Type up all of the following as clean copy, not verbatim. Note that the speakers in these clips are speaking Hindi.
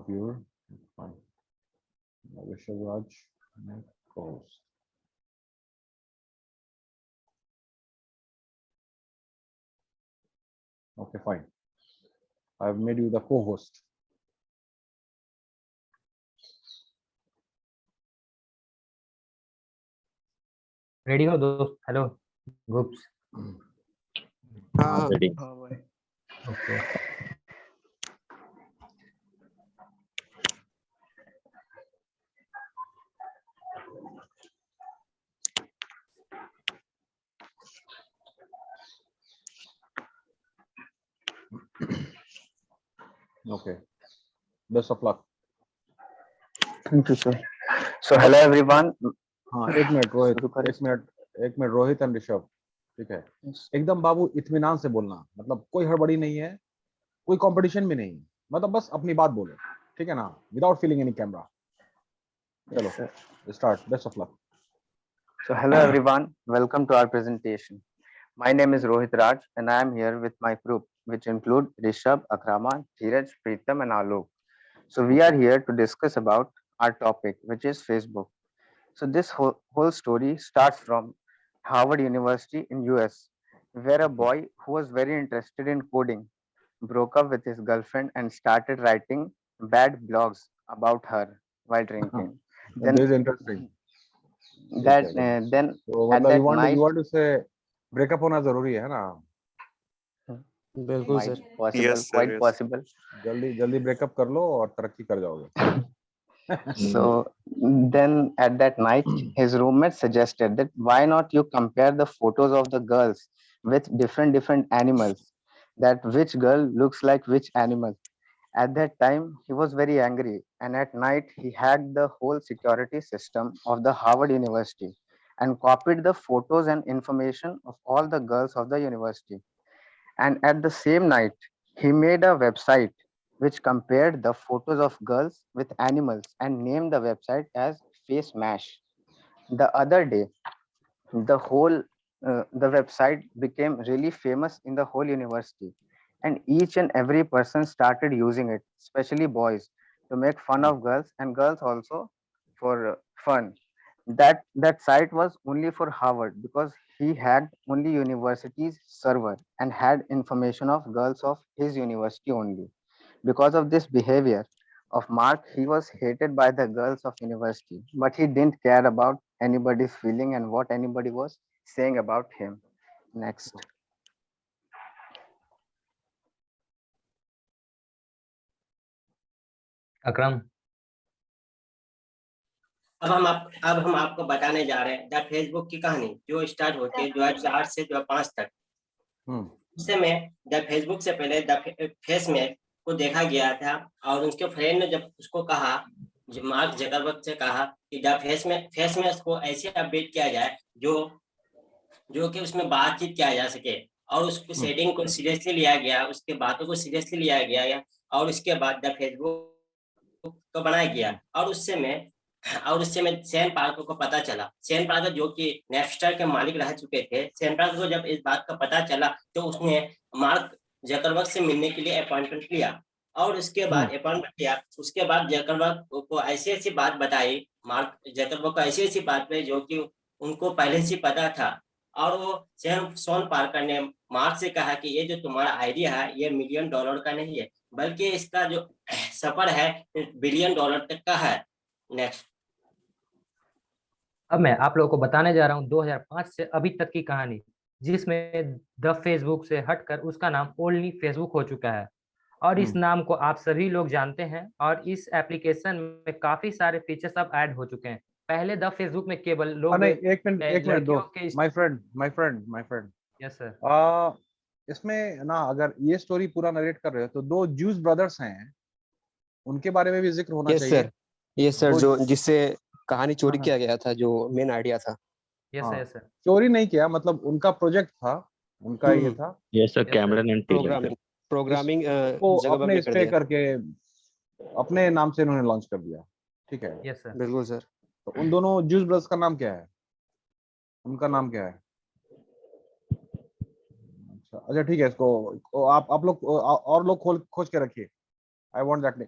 viewer. Fine. Rishabh Raj, my co-host. Okay, fine. I've made you the co-host. Ready हो दोस्त? Hello groups. हाँ ready. हाँ भाई। Okay Okay. Best of luck. Thank you, sir. So, hello everyone. हाँ, एक मिनट रोहित, शुरू करें? एक मिनट रोहित एंड ऋषभ, ठीक है? एकदम बाबू इत्मीनान से बोलना, मतलब कोई हड़बड़ी नहीं है, कोई कंपटीशन भी नहीं, मतलब बस अपनी बात बोलो, ठीक है ना? Without feeling any camera. चलो, start. Best of luck. So, hello everyone. Welcome to our presentation. My name is Rohit Raj, and I am here with my group, which include Rishabh, Akraman, Dheeraj, Preetam, and Alok. So, we are here to discuss about our topic, which is Facebook. So, this whole story starts from Harvard University in US, where a boy who was very interested in coding broke up with his girlfriend and started writing bad blogs about her while drinking. This is Then interesting. that ठीक है, then तो at मतलब that you night want to say breakup होना जरूरी है ना? बिल्कुल might sir. possible, Yes, sir, quite yes. possible. जल्दी ब्रेकअप कर लो और तरक्की कर जाओगे। So then at that night, his roommate suggested that why not you compare the photos of the girls with different animals, that which girl looks like which animal. At that time, he was very angry, and at night he hacked the whole security system of the Harvard University and copied the photos and information of all the girls of the university. And at the same night, he made a website which compared the photos of girls with animals and named the website as Face Mash. The other day, the whole the website became really famous in the whole university, and each and every person started using it, especially boys, to make fun of girls, and girls also for fun. That site was only for Harvard because he hacked only university's server and had information of girls of his university only. Because of this behavior of Mark, he was hated by the girls of university, but he didn't care about anybody's feeling and what anybody was saying about him. Next. अकरम। अब हम आपको बताने जा रहे हैं द फेसबुक की कहानी, जो स्टार्ट होती है 2008 से 2005 तक। उस समय द फेसबुक से पहले द फेसमैक को देखा गया था, और उसके फ्रेंड ने जब उसको कहा, जो मार्क जकरबर्ग से कहा कि द फेसमैक को ऐसे अपडेट किया जाए जो कि उसमें बातचीत किया जा सके, और उसकी सेटिंग को सीरियसली लिया गया, उसके बातों को सीरियसली लिया गया, और उसके बाद द फेसबुक को बनाया गया। और उससे मैं सैम पार्कर को पता चला, सैम पार्कर जो कि नेपस्टर के मालिक रह चुके थे, सैम पार्कर को जब इस बात का पता चला तो उसने मार्क जकरबर्ग से मिलने के लिए अपॉइंटमेंट लिया, और उसके बाद अपॉइंटमेंट लिया। उसके बाद जकरबर्ग को ऐसी बात बताई, मार्क जकरबर्ग को ऐसी बात बताई जो कि उनको पहले से पता था, और वो शॉन पार्कर ने मार्क से कहा कि ये जो तुम्हारा आइडिया है ये $1 मिलियन का नहीं है, बल्कि इसका जो सफर है $1 बिलियन तक का है। नेक्स्ट। अब मैं आप लोगों को बताने जा रहा हूँ 2005 से अभी तक की कहानी, जिसमें द फेसबुक से हटकर उसका नाम ओनली फेसबुक हो चुका है, और इस नाम को आप सभी लोग जानते हैं, और इस एप्लीकेशन में काफी सारे फीचर्स अब ऐड हो चुके हैं। पहले द फेसबुक में केवल लोग नहीं, एक मिनट दो, माय फ्रेंड। Yes sir. इसमें ना अगर ये स्टोरी पूरा नरेट कर रहे हो तो 2 ज्यूस ब्रदर्स हैं, उनके बारे में भी जिक्र होना चाहिए। यस सर, जो जिससे कहानी चोरी किया गया था, जो मेन आइडिया था। Yes sir. चोरी नहीं किया, मतलब उनका प्रोजेक्ट था, उनका ये था। Yes sir, Cameron and programming वो जगह अपने में इस कर पे दिया करके अपने नाम से इन्होंने लॉन्च कर दिया, ठीक है? Yes sir. बिल्कुल सर। तो उन दोनों ज्यूस ब्रदर्स का नाम क्या है? उनका नाम क्या है? अच्छा ठीक है, इसको आप लोग और लोग खोज के रखिए। आई वांट दैट नेम,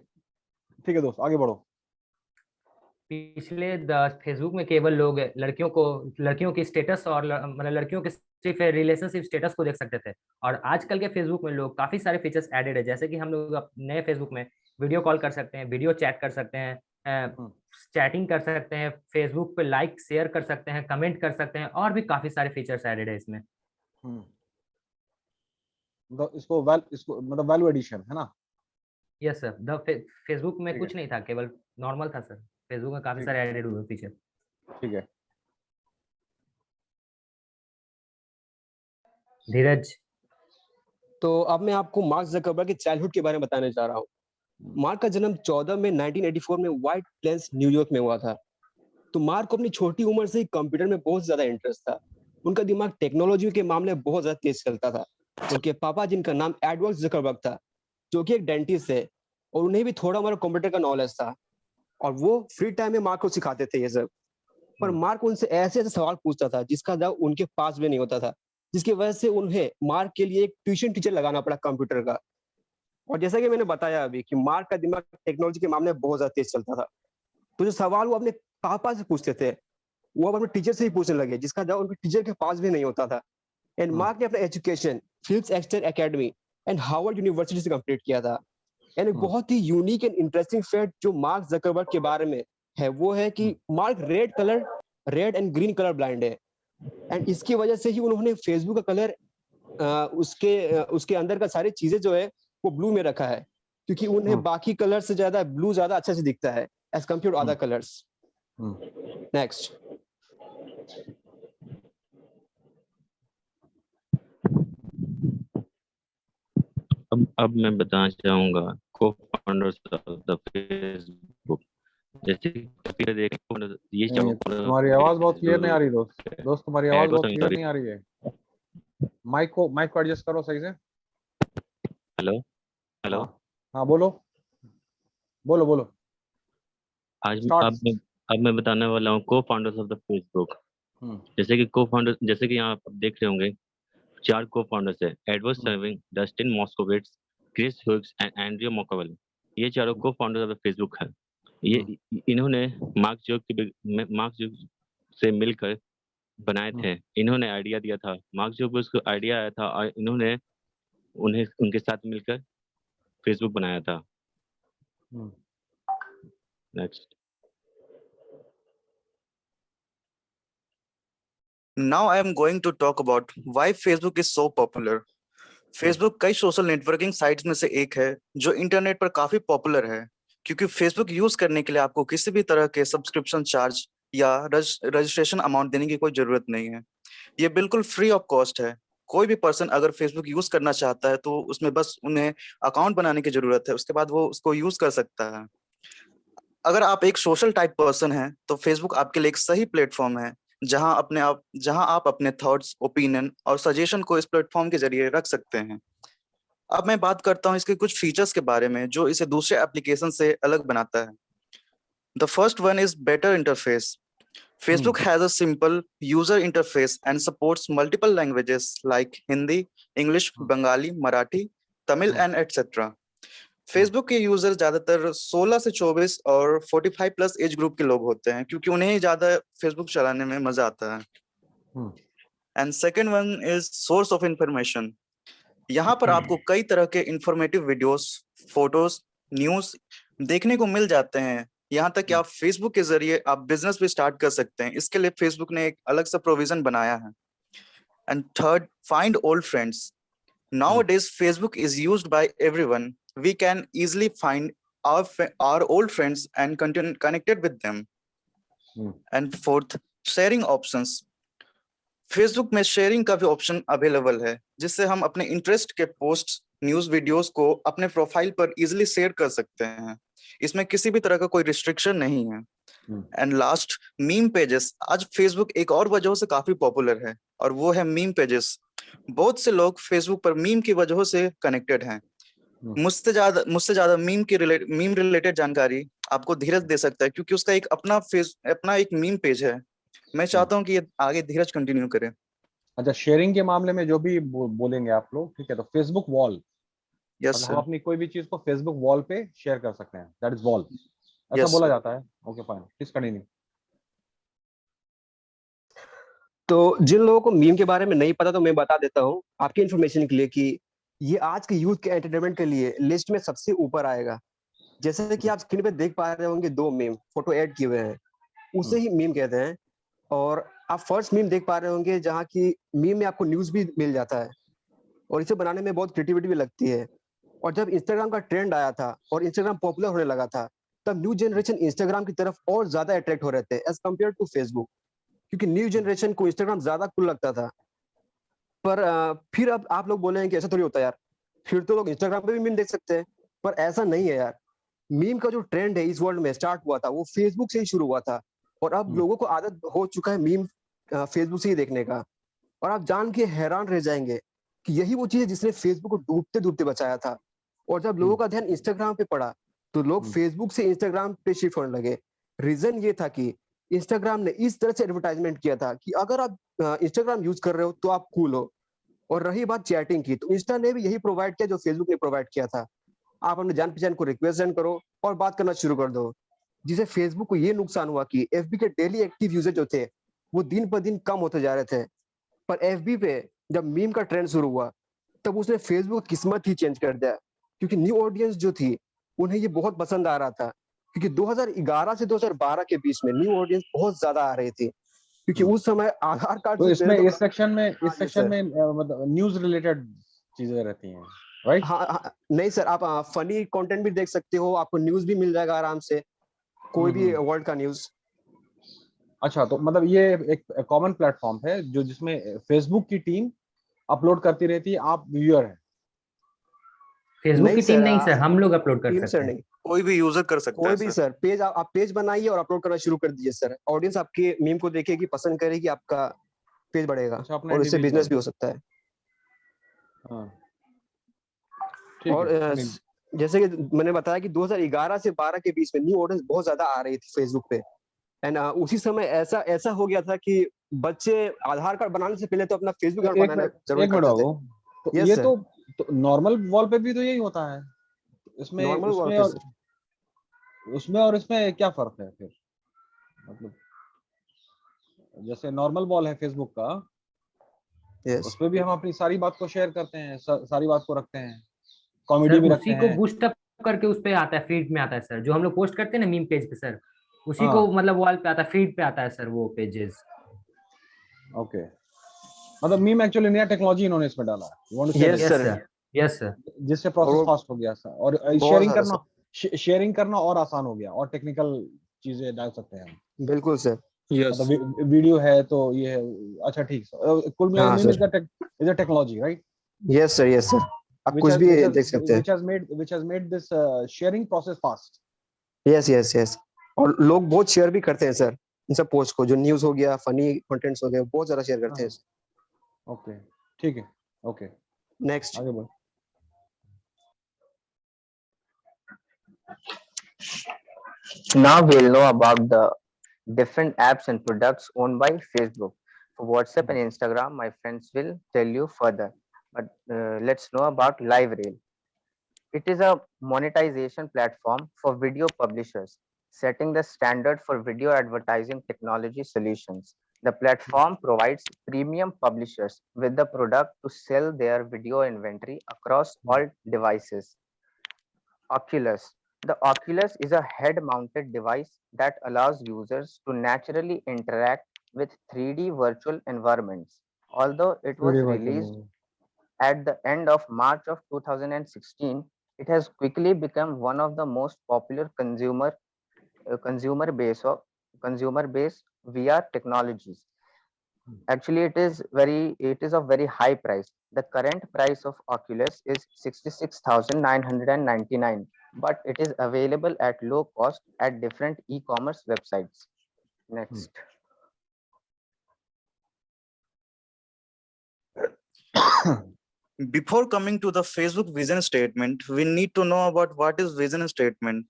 ठीक है दोस्त, आगे बढ़ो। पिछले फेसबुक में केवल लोग लड़कियों की स्टेटस और मतलब लड़कियों के सिर्फ रिलेशनशिप स्टेटस को देख सकते थे, और आजकल के फेसबुक में लोग काफी सारे फीचर्स एडेड है, जैसे कि हम लोग नए फेसबुक में वीडियो कॉल कर सकते हैं, वीडियो चैट कर सकते हैं, चैटिंग कर सकते हैं, फेसबुक पे लाइक शेयर कर सकते हैं, कमेंट कर सकते हैं, और भी काफी सारे फीचर्स एडेड है इसमें। इसको मतलब वैल्यू एडिशन है ना? यस सर, फेसबुक में कुछ नहीं था, केवल नॉर्मल था सर, फेसबुक में काफी सारे एडेड हुए फीचर। ठीक है, धीरज। तो अब मैं आपको मार्क जकरबर्ग के चाइल्डहुड के बारे में बताने जा रहा हूँ। मार्क का जन्म 14 मई 1984 में व्हाइट प्लेन्स न्यूयॉर्क में हुआ था। तो मार्क को अपनी छोटी उम्र से ही कंप्यूटर में बहुत ज्यादा इंटरेस्ट था। उनका दिमाग टेक्नोलॉजी के मामले में बहुत ज्यादा तेज चलता था। उनके पापा, जिनका नाम एडवर्ड जकरबर्ग था, जो कि एक डेंटिस्ट है, और उन्हें भी थोड़ा मोड़ा कंप्यूटर का नॉलेज था, और वो फ्री टाइम में मार्क को सिखाते थे ये सब। पर मार्क उनसे ऐसे ऐसे सवाल पूछता था जिसका जवाब उनके पास भी नहीं होता था, जिसकी वजह से उन्हें मार्क के लिए एक ट्यूशन टीचर लगाना पड़ा कंप्यूटर का। और जैसा कि मैंने बताया अभी कि मार्क का दिमाग टेक्नोलॉजी के मामले में बहुत ज्यादा तेज चलता था। तो जो सवाल वो अपने पापा से पूछते थे, वो अपने टीचर से ही पूछने लगे, जिसका जवाब उनके टीचर के पास भी नहीं होता था। एंड मार्क ने अपना education Phillips Exeter Academy and Harvard University से कंप्लीट किया था। एंड एक बहुत ही यूनिक एंड इंटरेस्टिंग फैक्ट जो मार्क जकरबर्ग के बारे में है, वो है कि Mark red and green colour blind है। एंड इसकी वजह से ही उन्होंने फेसबुक का कलर उसके अंदर का सारी चीजें जो है वो ब्लू में रखा है, क्योंकि उन्हें बाकी कलर से ज्यादा ब्लू ज्यादा अच्छा से दिखता है as compare to other colours. Next. अब मैं बताना चाहूंगा को फाउंडर्स ऑफ द फेसबुक। जैसे ये तुम्हारी आवाज बहुत क्लियर नहीं आ रही दोस्त, तुम्हारी आवाज बहुत क्लियर नहीं आ रही है। माइक को एडजस्ट करो सही से। हेलो। हाँ बोलो। अब मैं बताने वाला हूँ को फाउंडर्स ऑफ द फेसबुक। जैसे कि यहाँ आप देख रहे होंगे 4 को फाउंडर्स है, Edward Saverin, Dustin Moskovitz, Chris Hughes and Andrea McCollum. ये चारों को फाउंडर्स ऑफ द फेसबुक है। ये इन्होंने मार्क जुग से मिलकर बनाए थे। इन्होंने आइडिया दिया था, मार्क जुगर्बर्ग को आइडिया आया था, और इन्होंने उनके साथ मिलकर फेसबुक बनाया था। Next. Now I am going to talk about why Facebook is so popular. Facebook कई सोशल नेटवर्किंग साइट्स में से एक है जो इंटरनेट पर काफी पॉपुलर है, क्योंकि Facebook यूज करने के लिए आपको किसी भी तरह के सब्सक्रिप्शन चार्ज या रजिस्ट्रेशन अमाउंट देने की कोई जरूरत नहीं है। ये बिल्कुल फ्री ऑफ कॉस्ट है। कोई भी पर्सन अगर Facebook यूज करना चाहता है तो उसमें बस उन्हें अकाउंट बनाने की जरूरत है, उसके बाद वो उसको यूज कर सकता है। अगर आप एक सोशल टाइप पर्सन हैं तो Facebook आपके लिए एक सही प्लेटफॉर्म है जहां आप अपने थॉट्स, ओपिनियन और सजेशन को इस प्लेटफॉर्म के जरिए रख सकते हैं। अब मैं बात करता हूं इसके कुछ फीचर्स के बारे में जो इसे दूसरे एप्लीकेशन से अलग बनाता है। The first one is better interface. Facebook has a simple user interface and supports multiple languages like Hindi, English, Bengali, Marathi, Tamil and etc. Facebook के यूजर ज्यादातर 16 से 24 और 45 प्लस एज ग्रुप के लोग होते हैं, क्योंकि उन्हें ही ज्यादा Facebook चलाने में मजा आता है। And second one is source of information. यहाँ पर आपको कई तरह के इंफॉर्मेटिव वीडियोस, फोटोज, न्यूज देखने को मिल जाते हैं। यहाँ तक कि आप Facebook के जरिए आप बिजनेस भी स्टार्ट कर सकते हैं। इसके लिए Facebook ने एक अलग सा प्रोविजन बनाया है। And third, find old friends. Nowadays, Facebook is used by everyone. We can easily find our old friends and continue connected with them. And fourth, sharing options. Facebook में शेयरिंग का भी ऑप्शन अवेलेबल है, जिससे हम अपने इंटरेस्ट के पोस्ट, न्यूज वीडियोस को अपने प्रोफाइल पर इजीली शेयर कर सकते हैं। इसमें किसी भी तरह का कोई रिस्ट्रिक्शन नहीं है। And last, meme pages. आज Facebook एक और वजह से काफी पॉपुलर है, और वो है मीम पेजेस। बहुत से लोग Facebook पर मीम की वजह से कनेक्टेड हैं। मुझसे ज्यादा मीम रिलेटेड जानकारी आपको धीरज दे सकता है, क्योंकि उसका एक अपना एक मीम पेज है। मैं चाहता हूँ कि ये आगे धीरज कंटिन्यू करे। अच्छा, शेयरिंग के मामले में जो भी बोलेंगे आप लोग, ठीक है? तो फेसबुक वॉल यस मतलब हम सर, अपनी कोई भी चीज को फेसबुक वॉल पे शेयर कर सकते हैं, दैट इज वॉल, ऐसा यस बोला सर। जाता है। Okay fine, please continue. तो जिन लोगों को मीम के बारे में नहीं पता तो मैं बता देता हूँ आपकी इन्फॉर्मेशन के लिए कि ये आज के यूथ के एंटरटेनमेंट के लिए लिस्ट में सबसे ऊपर आएगा। जैसे कि आप स्क्रीन पे देख पा रहे होंगे, दो मीम फोटो ऐड किए हुए हैं, उसे ही मीम कहते हैं। और आप फर्स्ट मीम देख पा रहे होंगे जहाँ की मीम में आपको न्यूज भी मिल जाता है और इसे बनाने में बहुत क्रिएटिविटी भी लगती है। और जब इंस्टाग्राम का ट्रेंड आया था और इंस्टाग्राम पॉपुलर होने लगा था, तब न्यू जनरेशन इंस्टाग्राम की तरफ और ज्यादा अट्रैक्ट हो रहे थे एज कम्पेयर टू फेसबुक, क्योंकि न्यू जनरेशन को इंस्टाग्राम ज्यादा कूल लगता था। पर फिर अब आप लोग बोले हैं कि ऐसा थोड़ी होता है यार, फिर तो लोग इंस्टाग्राम पे भी मीम देख सकते हैं। पर ऐसा नहीं है यार। मीम का जो ट्रेंड है इस वर्ल्ड में स्टार्ट हुआ था वो फेसबुक से ही शुरू हुआ था, और अब लोगों को आदत हो चुका है मीम फेसबुक से ही देखने का। और आप जान के हैरान रह जाएंगे कि यही वो चीज है जिसने फेसबुक को डूबते डूबते बचाया था। और जब लोगों का ध्यान इंस्टाग्राम पे पड़ा तो लोग फेसबुक से इंस्टाग्राम पे शिफ्ट होने लगे। रीजन ये था कि इंस्टाग्राम ने इस तरह से एडवर्टाइजमेंट किया था कि अगर आप इंस्टाग्राम यूज कर रहे हो तो आप कूल हो। और रही बात चैटिंग की, तो इंस्टा ने भी यही प्रोवाइड किया जो फेसबुक ने प्रोवाइड किया था। आप अपने जान पहचान को रिक्वेस्ट सेंड करो और बात करना शुरू कर दो। जिसे फेसबुक को ये नुकसान हुआ कि एफबी के डेली एक्टिव यूजर जो थे वो दिन पर दिन कम होते जा रहे थे। पर एफबी पे जब मीम का ट्रेंड शुरू हुआ तब उसने फेसबुक की किस्मत ही चेंज कर दिया, क्योंकि न्यू ऑडियंस जो थी उन्हें ये बहुत पसंद आ रहा था। क्योंकि 2011 से 2012 के बीच में न्यू ऑडियंस बहुत ज्यादा आ रही थी, क्योंकि उस समय आधार कार्ड तो से इसमें पहले तो इस सेक्शन में हाँ जी सर। मतलब न्यूज रिलेटेड चीजें रहती हैं, राइट? हाँ, नहीं सर, आप फनी कंटेंट भी देख सकते हो, आपको न्यूज भी मिल जाएगा आराम से, कोई भी वर्ल्ड का न्यूज। अच्छा, तो मतलब ये एक कॉमन प्लेटफॉर्म है जो जिसमें फेसबुक की टीम अपलोड करती रहती है, आप व्यूअर हैं? फेसबुक नहीं की टीम सर, नहीं सर, हम लोग अपलोड कर टीम सर सकते हैं। नहीं, कोई भी यूजर कर सकता है कोई भी सर। सर। पेज आप पेज बनाइए और अपलोड करना शुरू कर दीजिए सर। ऑडियंस आपके मीम को देखेगी, पसंद करेगी, आपका पेज बढ़ेगा अच्छा, अपना और इससे बिजनेस इंडिविजुअल। भी हो सकता है। हाँ, ठीक और है, continue। जैसे कि मैंने बताया कि 2011 से 12 के बीच में न्यू ऑडियंस बहुत ज्यादा आ रही थी फेसबुक पे। एंड उसी समय ऐसा ऐसा हो गया था कि बच्चे आधार कार्ड बनाने से पहले तो अपना फेसबुक अकाउंट एक बनाना मिनट, जरूर एक मिनट करते थे। बाबू। तो यस ये सर। तो नॉर्मल वॉल पे भी तो यही होता है। इसमें नॉर्मल वॉल उसमें पे और सर। इसमें क्या फर्क है फिर? मतलब जैसे नॉर्मल वॉल है फेसबुक का, यस। उस पे भी हम अपनी सारी बात को शेयर करते हैं, सारी बात को रखते हैं, कॉमेडी सर भी रखते उसी को हैं। बूस्ट अप करके उस पे आता है, फीड में आता है सर, जो हम लोग पोस्ट करते हैं ना मीम पेज पे सर, उसी को हाँ, मतलब वॉल पे आता है, फीड पे आता है सर वो पेजेस। ओके। मतलब मीम एक्चुअली नया टेक्नोलॉजी इन्होंने इसमें डाला है, यू वांट टू से yes that? Yes sir. Sir, yes sir. जिससे और प्रोसेस वो फास्ट हो गया सर, और बहुत ज्यादा सर। शेयरिंग करना और आसान हो गया, और टेक्निकल चीजें डाल सकते हैं हम। बिल्कुल सर। यस। मतलब वीडियो है तो ये है। अच्छा, ठीक है, कुल मिला के हाँ meme sir. Is a technology, right? Yes sir, yes sir. आप which कुछ has भी which has देख सकते हैं। which has made this sharing process fast. Yes yes yes. और लोग बहुत शेयर भी करते हैं सर इन सब पोस्ट को, जो न्यूज हो गया, फनी कंटेंट्स हो गए, बहुत ज्यादा शेयर करते हैं। ओके, ठीक है, ओके, नेक्स्ट। आगे बढ़। Now we'll know about the different apps and products owned by Facebook. For WhatsApp and Instagram, my friends will tell you further. But let's know about LiveRail. It is a monetization platform for video publishers, setting the standard for video advertising technology solutions. The platform provides premium publishers with the product to sell their video inventory across all devices. Oculus. The Oculus is a head-mounted device that allows users to naturally interact with 3D virtual environments. Although it was video released at the end of March of 2016, it has quickly become one of the most popular consumer base of consumer based VR technologies. Actually, it is of very high price. The current price of Oculus is 66,999, but it is available at low cost at different e-commerce websites. Next. Before coming to the Facebook vision statement, we need to know about what is vision statement.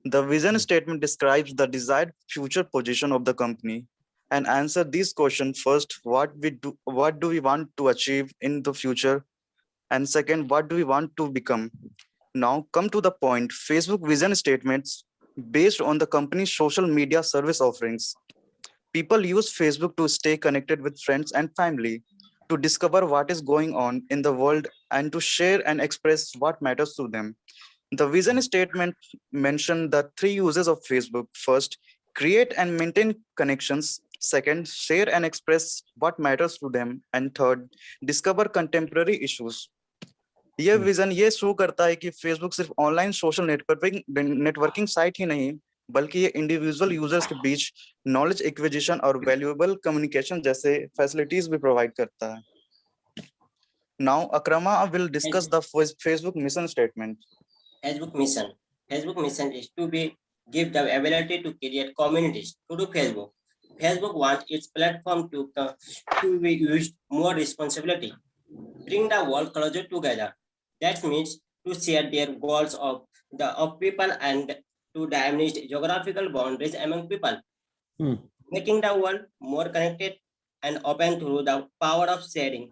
The vision statement describes the desired future position of the company. And answer this question first: what do we want to achieve in the future? And second, what do we want to become? Now come to the point. Facebook vision statements based on the company's social media service offerings. People use Facebook to stay connected with friends and family, to discover what is going on in the world, and to share and express what matters to them. The vision statement mentioned the three uses of Facebook. First, create and maintain connections. Second, share and express what matters to them. And third, discover contemporary issues. ये विजन ये शो करता है कि फेसबुक सिर्फ ऑनलाइन सोशल नेटवर्किंग साइट ही नहीं, बल्कि ये इंडिविजुअल यूजर्स के बीच नॉलेज एक्विजिशन और वैल्यूएबल कम्युनिकेशन जैसे फैसिलिटीज भी प्रोवाइड करता है. Now Akrama will discuss the Facebook mission statement. Facebook mission is to give the ability to create communities through Facebook. Facebook wants its platform to be used more responsibility, bring the world closer together. That means to share their goals of people and to diminish geographical boundaries among people, making the world more connected and open through the power of sharing.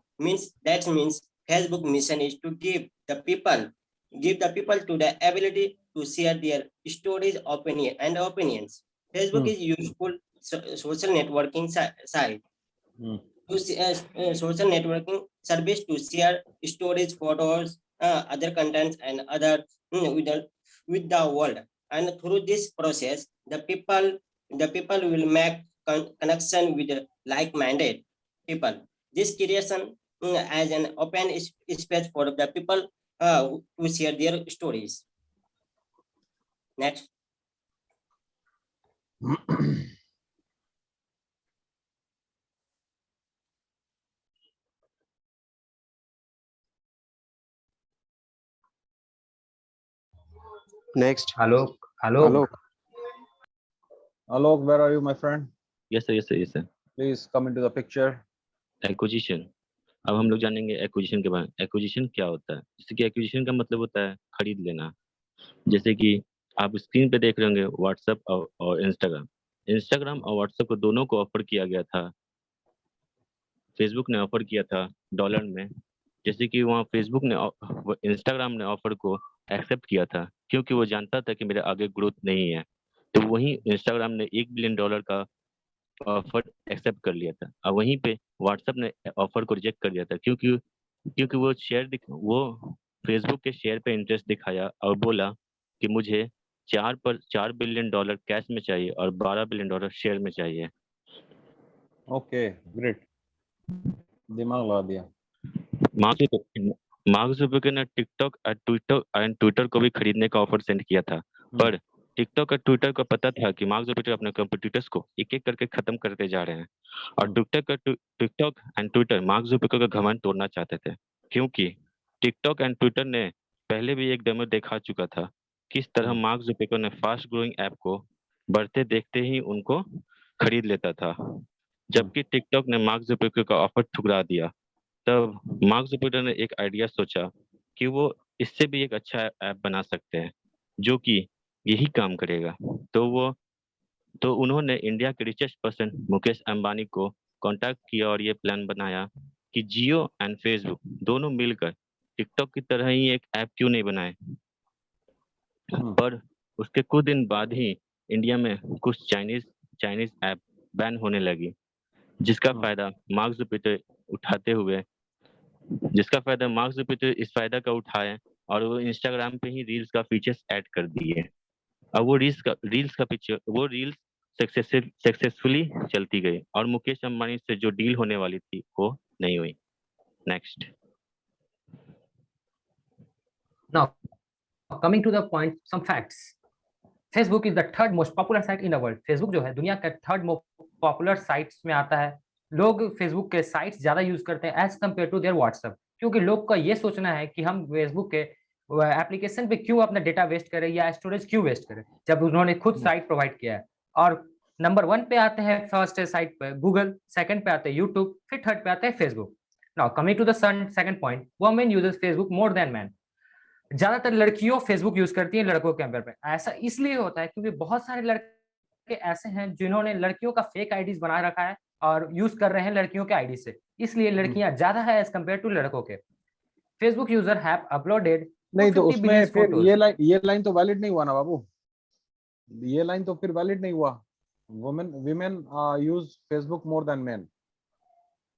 That means Facebook mission is to give the people to the ability to share their stories, opinions. Facebook is useful social networking site. Social networking service to share stories, photos, other contents, and other with the world. And through this process, the people will make connection with like-minded people. This creation as an open space for the people to share their stories. Next. Next. Alok, where are you, my friend? Yes sir. Please come into the picture. Acquisition. अब हम लोग जानेंगे एक्विजिशन के बारे में. एक्विजिशन क्या होता है? जैसे कि एक्विजिशन का मतलब होता है खरीद लेना. जैसे कि आप स्क्रीन पे देख रहे होंगे व्हाट्सएप और इंस्टाग्राम और व्हाट्सएप को दोनों को ऑफर किया गया था. फेसबुक ने ऑफर किया था डॉलर में. जैसे कि वहाँ फेसबुक ने इंस्टाग्राम ने ऑफर को एक्सेप्ट किया था क्योंकि वो जानता था कि मेरे आगे ग्रोथ नहीं है. तो वहीं इंस्टाग्राम ने $1 बिलियन का ऑफर एक्सेप्ट कर लिया था. और वहीं पे व्हाट्सएप ने ऑफर को रिजेक्ट कर दिया था क्योंकि वो फेसबुक के शेयर पे इंटरेस्ट दिखाया और बोला कि मुझे $4 बिलियन कैश में चाहिए और $12 बिलियन शेयर में चाहिए. ओके, ग्रेट, दिमाग लगा दिया. मार्क ज़ुकरबर्ग ने टिकटॉक और ट्विटर को भी खरीदने का ऑफर सेंड किया था. पर टिकटॉक और ट्विटर को पता था कि मार्क ज़ुकरबर्ग अपने कंपटीटर्स को एक-एक करके खत्म करते जा रहे हैं और TikTok and Twitter mark Zuckerberg का घमंड तोड़ना चाहते थे क्योंकि टिकटॉक एंड ट्विटर ने पहले भी एक डेमो दिखा चुका था किस तरह मार्क ज़ुकरबर्ग ने फास्ट ग्रोइंग ऐप को बढ़ते देखते ही उनको खरीद लेता था. जबकि टिकटॉक ने मार्क ज़ुकरबर्ग का ऑफर ठुकरा दिया. तब मार्क ज़ुकरबर्ग ने एक आइडिया सोचा कि वो इससे भी एक अच्छा ऐप बना सकते हैं जो कि यही काम करेगा. तो उन्होंने इंडिया के रिचेस्ट पर्सन मुकेश अंबानी को कांटेक्ट किया और ये प्लान बनाया कि जियो एंड फेसबुक दोनों मिलकर टिकटॉक की तरह ही एक ऐप क्यों नहीं बनाए. पर उसके कुछ दिन बाद ही इंडिया में कुछ चाइनीज ऐप बैन होने लगी जिसका फायदा मार्क ज़ुकरबर्ग इस फायदा का उठाए और वो इंस्टाग्राम पे ही रील्स का फीचर्स ऐड कर दिए. और वो रील्स सक्सेसफुली चलती गई और मुकेश अंबानी से जो डील होने वाली थी वो नहीं हुई. Next. Now, coming to the point, some facts. Facebook is the third most popular site in the world. Facebook जो है दुनिया का थर्ड मोस्ट पॉपुलर साइट्स में आता है. लोग फेसबुक के साइट्स ज्यादा यूज करते हैं as compare to their WhatsApp क्योंकि लोग का ये सोचना है कि हम फेसबुक के एप्लीकेशन पे क्यों अपना डेटा वेस्ट करें या स्टोरेज क्यों वेस्ट करें जब उन्होंने खुद साइट प्रोवाइड किया है. और नंबर 1 पे आते हैं फर्स्ट साइट पे गूगल, सेकंड पे आते हैं यूट्यूब, फिर थर्ड पे आता है Facebook. Now coming to the second point, women uses Facebook more than man. ज्यादातर लड़कियों फेसबुक यूज करती हैं लड़कों के कंपेयर पे. ऐसा इसलिए होता है क्योंकि बहुत सारे लड़के ऐसे हैं जिन्होंने लड़कियों का फेक आईडीज बना रखा है और यूज कर रहे हैं लड़कियों के आईडी से, इसलिए लड़कियां ज्यादा है एज कम्पेयर टू लड़कों के. Facebook user have uploaded नहीं तो 250 उसमें billion फिर photos. ये लाइन तो वैलिड नहीं हुआ ना बाबू, ये लाइन तो फिर वैलिड नहीं हुआ। women use Facebook more than men,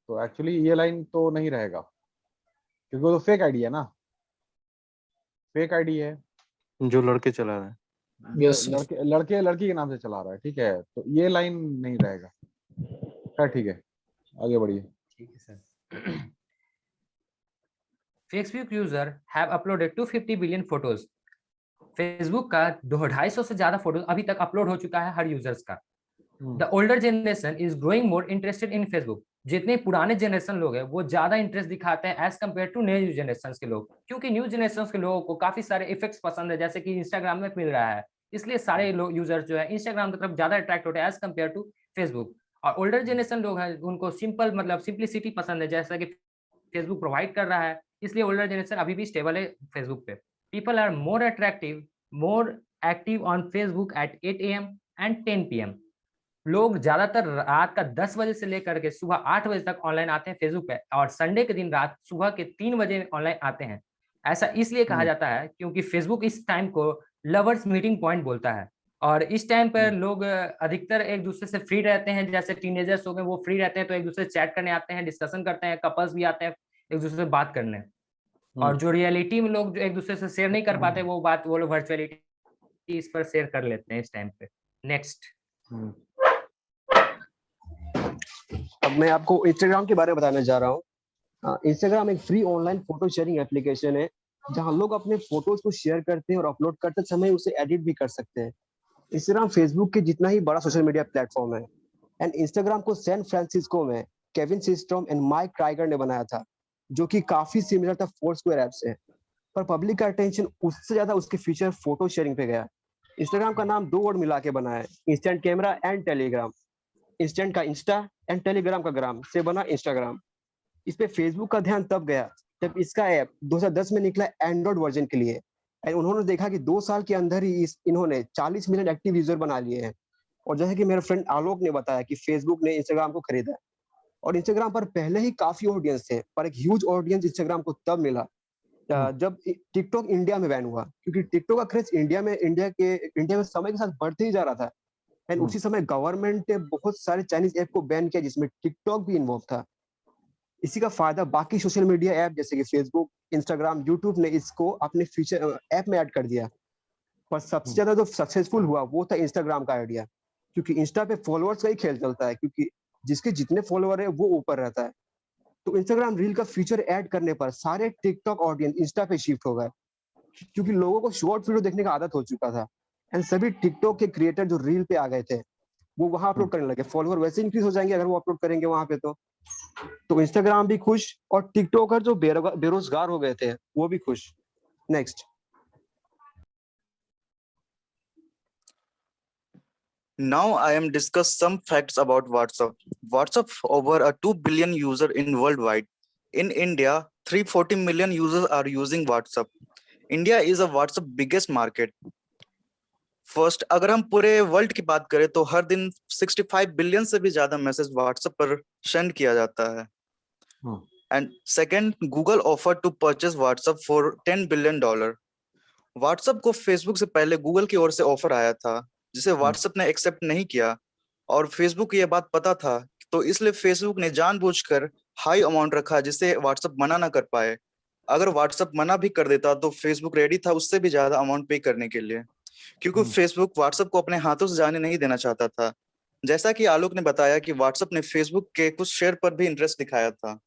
तो एक्चुअली ये लाइन तो नहीं रहेगा क्योंकि वो तो फेक आईडी है ना, फेक आईडी है जो लड़के चला रहा है, लड़के के नाम से चला रहा है, ठीक है, तो ये लाइन नहीं रहेगा। खैर ठीक है, आगे बढ़िए। ठीक है sir. Facebook user have uploaded 250 billion photos. Facebook का 250 से ज्यादा फोटो अभी तक अपलोड हो चुका है हर यूजर्स का। The older generation is growing more interested in Facebook. जितने पुराने जनरेशन लोग हैं वो ज्यादा इंटरेस्ट दिखाते हैं as compare to new generation के लोग, क्योंकि न्यू जनरेशन के लोगों को काफी सारे इफेक्ट्स पसंद है, जैसे कि इंस्टाग्राम में मिल रहा है, इसलिए सारे लोग यूजर्स जो है इंस्टाग्राम की तरफ ज्यादा अट्रैक्ट होते हैं एज कम्पेयर टू फेसबुक। और ओल्डर जनरेशन लोग हैं उनको सिंपल मतलब सिंप्लिसिटी पसंद है, जैसा कि फेसबुक प्रोवाइड कर रहा है, इसलिए ओल्डर जनरेशन अभी भी स्टेबल है फेसबुक पे। People are more attractive more active on Facebook at 8 AM and 10 PM। लोग ज्यादातर रात का 10 बजे से लेकर के सुबह 8 बजे तक ऑनलाइन आते हैं फेसबुक पे, और संडे के दिन रात सुबह के 3 बजे ऑनलाइन आते हैं। ऐसा इसलिए कहा जाता है क्योंकि फेसबुक इस टाइम को लवर्स मीटिंग पॉइंट बोलता है, और इस टाइम पर लोग अधिकतर एक दूसरे से फ्री रहते हैं, जैसे टीनेजर्स हो गए वो फ्री रहते हैं तो एक दूसरे से चैट करने आते हैं, डिस्कशन करते हैं, कपल्स भी आते हैं एक दूसरे से बात करने, और जो रियलिटी में लोग जो एक दूसरे से शेयर नहीं कर पाते वो बात वो लोग वर्चुअलिटी इस पर शेयर कर लेते हैं इस टाइम पे। नेक्स्ट, अब मैं आपको इंस्टाग्राम के बारे में बताने जा रहा हूँ। इंस्टाग्राम एक free online photo sharing application है जहां लोग अपने फोटोज को शेयर करते हैं और अपलोड करते समय उसे एडिट भी कर सकते हैं। इंस्टाग्राम फेसबुक के जितना ही बड़ा सोशल मीडिया प्लेटफॉर्म है, एंड इंस्टाग्राम को सैन फ्रांसिस्को में Kevin system and Mike Krieger ने बनाया था, जो कि काफी सिमिलर था फोरस्क्वायर ऐप से, पर पब्लिक का अटेंशन उससे ज्यादा उसके फीचर फोटो शेयरिंग पे गया। इंस्टाग्राम का नाम 2 वर्ड मिला के बना है, instant camera and Telegram. Instant का इंस्टा एंड टेलीग्राम का ग्राम से बना इंस्टाग्राम। इस पे फेसबुक का ध्यान तब गया जब इसका ऐप 2010 में निकला एंड्रॉइड वर्जन के लिए, एंड उन्होंने देखा कि 2 साल के अंदर ही इन्होंने 40 मिलियन एक्टिव यूजर बना लिए हैं। और जैसे कि मेरे फ्रेंड आलोक ने बताया कि फेसबुक ने इंस्टाग्राम को खरीदा, और इंस्टाग्राम पर पहले ही काफी ऑडियंस थे, पर एक ह्यूज ऑडियंस इंस्टाग्राम को तब मिला जब टिकटॉक इंडिया में बैन हुआ, क्योंकि टिकटॉक का क्रेज इंडिया में समय के साथ बढ़ते ही जा रहा था। एंड उसी समय गवर्नमेंट ने बहुत सारे चाइनीज ऐप को बैन किया जिसमें टिकटॉक भी इन्वॉल्व था। इसी का फायदा बाकी सोशल मीडिया ऐप जैसे कि फेसबुक, इंस्टाग्राम, यूट्यूब ने इसको अपने फीचर ऐप में ऐड कर दिया। पर सबसे ज्यादा जो सक्सेसफुल हुआ वो था इंस्टाग्राम का आइडिया, क्योंकि इंस्टा पे फॉलोअर्स का ही खेल चलता है, क्योंकि जिसके जितने फॉलोअर है वो ऊपर रहता है। तो इंस्टाग्राम रील का फीचर ऐड करने पर सारे टिकटॉक ऑडियंस इंस्टा पे शिफ्ट हो गए, क्योंकि लोगों को शॉर्ट वीडियो देखने का आदत हो चुका था। एंड सभी टिकटॉक के क्रिएटर जो रील पे आ गए थे वो वहां अपलोड करने लगे। फॉलोअर वैसे इंक्रीज हो जाएंगे अगर वो अपलोड करेंगे वहां पे। तो इंस्टाग्राम भी खुश और टिकटॉकर जो बेरोजगार हो गए थे वो भी खुश। Next, Now I am discuss some facts about WhatsApp. WhatsApp over a 2 billion user in worldwide. In India, 340 million users are using WhatsApp. India is a WhatsApp biggest market. First, अगर हम पूरे वर्ल्ड की बात करें तो हर दिन 65 बिलियन से भी ज्यादा मैसेज व्हाट्सएप पर सेंड किया जाता है। And second, Google offer to purchase WhatsApp for $10 billion. WhatsApp को फेसबुक से पहले गूगल की ओर से ऑफर आया था जिसे व्हाट्सएप ने एक्सेप्ट नहीं किया, और फेसबुक को यह बात पता था, तो इसलिए फेसबुक ने जानबूझकर हाई अमाउंट रखा जिसे व्हाट्सएप मना ना कर पाए। अगर व्हाट्सएप मना भी कर देता तो फेसबुक रेडी था उससे भी ज्यादा अमाउंट पे करने के लिए, क्योंकि फेसबुक व्हाट्सएप को अपने हाथों से जाने नहीं देना चाहता था। जैसा कि आलोक ने बताया कि व्हाट्सएप ने फेसबुक के कुछ शेयर पर भी इंटरेस्ट दिखाया था।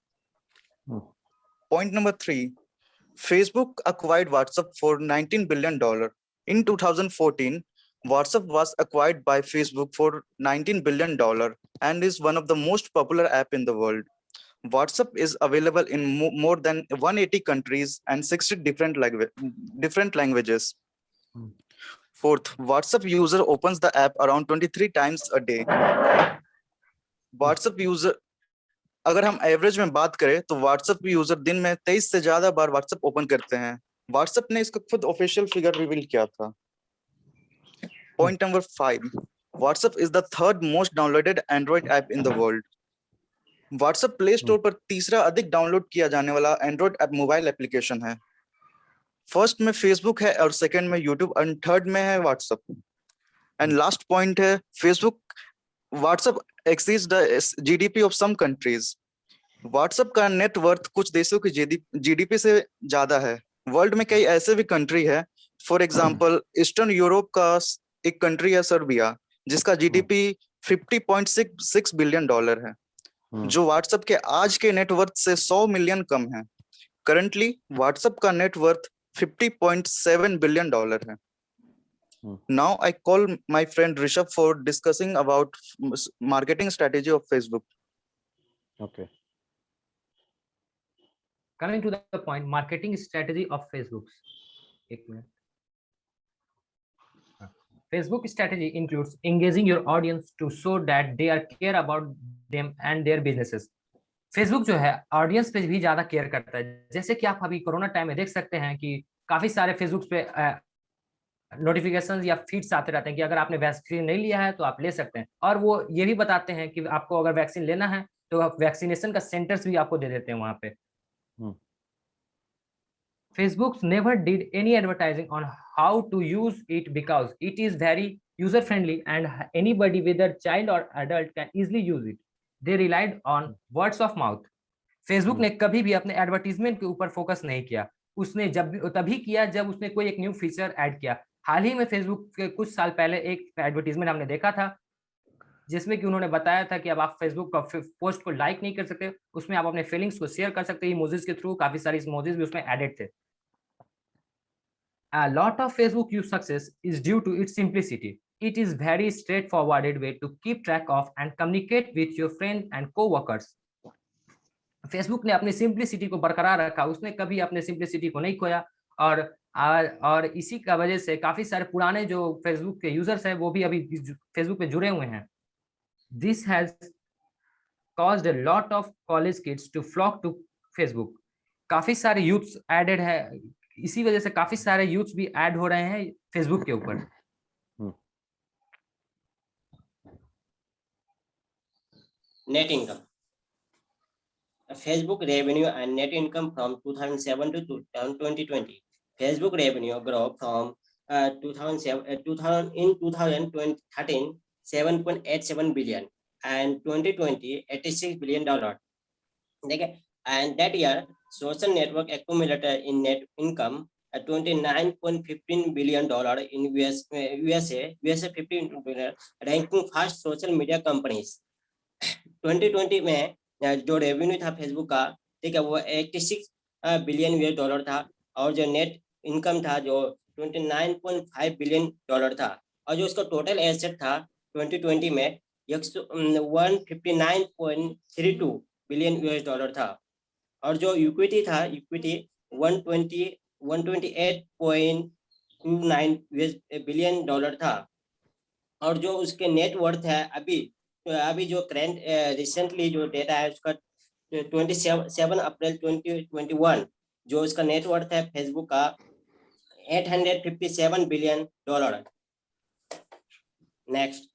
Point number 3, Facebook acquired WhatsApp for $19 billion. In 2014, WhatsApp was acquired by Facebook for $19 billion and is one of the most popular app in the world. WhatsApp is available in more than 180 countries and 60 different languages. Fourth, WhatsApp user opens the app around 23 times a day. WhatsApp user, अगर हम एवरेज में बात करें तो WhatsApp यूजर दिन में 23 से ज्यादा बार WhatsApp ओपन करते हैं। WhatsApp ने इसका खुद ऑफिशियल फिगर रिवील किया था। Point number 5, WhatsApp is the third most downloaded Android app in the world. WhatsApp play store पर तीसरा अधिक डाउनलोड किया जाने वाला एंड्रॉइड मोबाइल एप्लीकेशन है। फर्स्ट में फेसबुक है और सेकंड में यूट्यूब एंड थर्ड में है व्हाट्सएप। एंड लास्ट पॉइंट है Facebook WhatsApp exceeds the GDP of some countries. WhatsApp का नेटवर्थ कुछ देशों की जीडीपी से ज्यादा है। वर्ल्ड में कई ऐसे भी कंट्री है, फॉर एग्जांपल ईस्टर्न यूरोप का एक कंट्री है सर्बिया, जिसका जीडीपी 50.6 बिलियन डॉलर है, जो व्हाट्सएप के आज के नेटवर्थ से 100 मिलियन कम है। करंटली व्हाट्सएप का नेटवर्थ 50.7 बिलियन डॉलर है। Now I call my friend Rishabh for discussing about marketing strategy of Facebook. Okay. Coming to the point, marketing strategy of Facebook. एक minute. Facebook strategy includes engaging your audience to show that they are care about them and their businesses. Facebook जो है ऑडियंस पे भी ज्यादा केयर करता है। जैसे कि आप अभी कोरोना टाइम में देख सकते हैं कि काफी सारे फेसबुक पे नोटिफिकेशंस या फीड्स आते रहते हैं कि अगर आपने वैक्सीन नहीं लिया है तो आप ले सकते हैं, और वो ये भी बताते हैं कि आपको अगर वैक्सीन लेना है तो वैक्सीनेशन का सेंटर्स भी आपको दे देते हैं वहां पे। Facebook never did any advertising on how to use it because it is very user friendly and anybody whether child or adult can easily use it. They relied on words of mouth. Facebook ने कभी भी अपने एडवर्टीजमेंट के ऊपर फोकस नहीं किया। उसने तभी किया जब उसने कोई एक न्यू फीचर ऐड किया। हाल ही में फेसबुक के कुछ साल पहले एक एडवर्टीजमेंट हमने देखा था जिसमें कि उन्होंने बताया था कि अब आप फेसबुक का पोस्ट को लाइक नहीं कर सकते, उसमें आप अपने फीलिंग्स को शेयर कर सकते हैं इमोजीज के थ्रू। काफी सारे इमोजीज भी उसमें एडेड थे। A lot of Facebook use success is due to its simplicity. It is very straightforward way to keep track of and communicate with your friends and co-workers. Facebook ने अपनी सिंप्लिसिटी को बरकरार रखा, उसने कभी अपने सिंप्लिसिटी को नहीं खोया, और इसी का वजह से काफी सारे पुराने जो फेसबुक के यूजर्स हैं वो भी अभी फेसबुक पे जुड़े हुए हैं। This has caused a lot of college kids to flock to Facebook. काफी सारे यूथ्स एडेड है, इसी वजह से काफी सारे यूथ्स भी ऐड हो रहे हैं फेसबुक के ऊपर। Net income, Facebook revenue and net income from 2007 to 2020. Facebook revenue grew from 2013 $7.87 billion and 2020 $86 billion. Okay, and that year social network accumulated in net income at $29.15 billion in USA 15 billion, ranking first social media companies. 2020 में जो रेवेन्यू था फेसबुक का, ठीक है, वो 86 बिलियन US डॉलर था, और जो नेट इनकम था जो 29.5 बिलियन डॉलर था, और जो उसका टोटल एसेट था 2020 में 159.32 बिलियन US डॉलर था, और जो इक्विटी था, इक्विटी 128.29 बिलियन डॉलर था, और जो उसके नेट वर्थ है अभी जो करंट रिसेंटली जो डेटा है उसका 27 अप्रैल 2021 जो उसका नेट वर्थ है फेसबुक का $857 बिलियन। नेक्स्ट,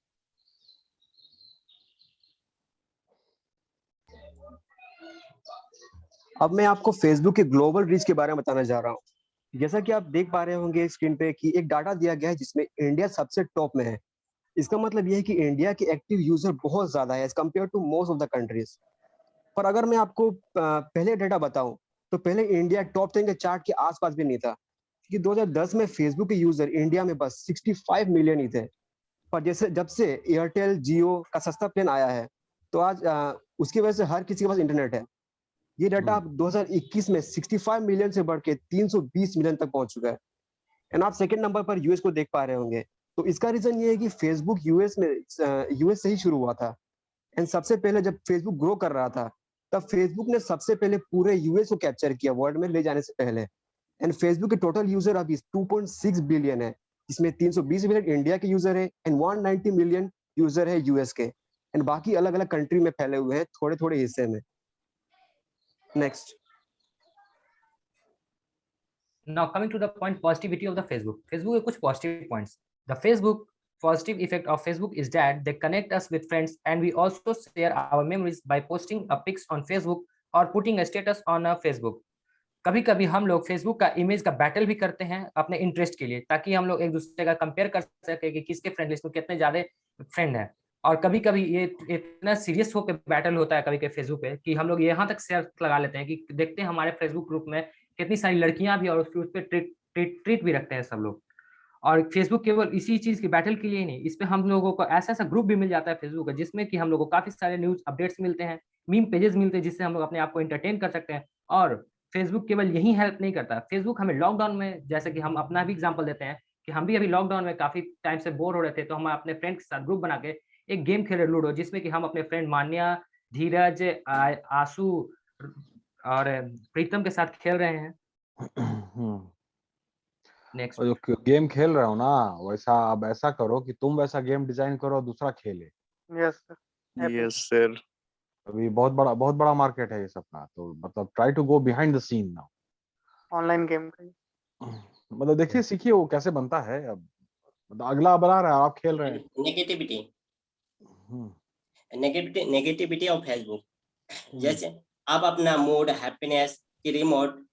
अब मैं आपको फेसबुक के ग्लोबल रीच के बारे में बताना जा रहा हूँ। जैसा कि आप देख पा रहे होंगे स्क्रीन पे कि एक डाटा दिया गया है जिसमें इंडिया सबसे टॉप में है। इसका मतलब यह है कि इंडिया के एक्टिव यूजर बहुत ज्यादा है as compare to most of the countries. पर अगर मैं आपको पहले डाटा बताऊं तो पहले इंडिया टॉप 10 के चार्ट के आसपास भी नहीं था, क्योंकि 2010 में फेसबुक के यूजर इंडिया में बस 65 मिलियन ही थे। पर जैसे जब से एयरटेल जियो का सस्ता प्लान आया है तो आज उसकी वजह से हर किसी के पास इंटरनेट है। ये डाटा 2021 में 65 मिलियन से बढ़ के 320 मिलियन तक पहुंच चुका है। एंड आप सेकंड नंबर पर यूएस को देख पा रहे होंगे। तो इसका रीजन ये है कि फेसबुक यूएस से ही शुरू हुआ था। एंड सबसे पहले जब फेसबुक ग्रो कर रहा था तब फेसबुक ने सबसे पहले पूरे यूएस को कैप्चर किया वर्ल्ड में ले जाने से पहले। एंड फेसबुक के टोटल यूजर अभी 2.6 बिलियन है, जिसमें 320 मिलियन इंडिया के यूजर है एंड 190 मिलियन यूजर है यूएस के, एंड बाकी अलग अलग कंट्री में फैले हुए हैं थोड़े थोड़े हिस्से में। Next, now coming to the point positivity of the Facebook के कुछ positive points. The Facebook positive effect of Facebook is that they connect us with friends, and we also share our memories by posting a pics on Facebook or putting a status on a Facebook. कभी कभी हम लोग फेसबुक का इमेज का बैटल भी करते हैं अपने इंटरेस्ट के लिए, ताकि हम लोग एक दूसरे का कंपेयर कर सके कि किसके फ्रेंड लिस्ट में कितने ज्यादा फ्रेंड है। और कभी कभी ये इतना सीरियस होकर बैटल होता है कभी कभी फेसबुक पे कि हम लोग यहाँ तक शेयर लगा लेते हैं कि देखते हैं हमारे फेसबुक ग्रुप में कितनी सारी लड़कियां भी और उस पर ट्रीट भी रखते हैं सब लोग। और फेसबुक केवल इसी चीज की बैटल के लिए ही नहीं, इस पे हम लोगों को ऐसा ऐसा ग्रुप भी मिल जाता है फेसबुक का, जिसमें कि हम लोगों को काफी सारे न्यूज अपडेट्स मिलते हैं, मीम पेजेस मिलते हैं, जिससे हम लोग अपने आप को एंटरटेन कर सकते हैं। और फेसबुक केवल यही हेल्प नहीं करता, फेसबुक हमें लॉकडाउन में, जैसे कि हम अपना भी एग्जांपल देते हैं कि हम भी अभी लॉकडाउन में काफी टाइम से बोर हो रहे थे, तो हम अपने फ्रेंड के साथ ग्रुप बना के एक गेम खेल रहे लूडो, जिसमें कि हम अपने फ्रेंड मान्या, धीरज, आशु और प्रीतम के साथ खेल रहे हैं। नेक्स्ट। जो गेम खेल रहे हो ना, वैसा अब ऐसा करो कि तुम वैसा गेम डिजाइन करो, दूसरा खेले। Yes sir. Yes sir. अभी बहुत बड़ा मार्केट है ये सब का, तो मतलब try to go behind the scene now. Online game मतलब देखिए, सीखिए वो कैसे बनता है। अब मतलब अगला बना रहा है, आप खेल रहे हैं। नेगेटिविटी ऑफ फेसबुक, जैसे आप अपना मूड, हैप्पीनेस की रिमोट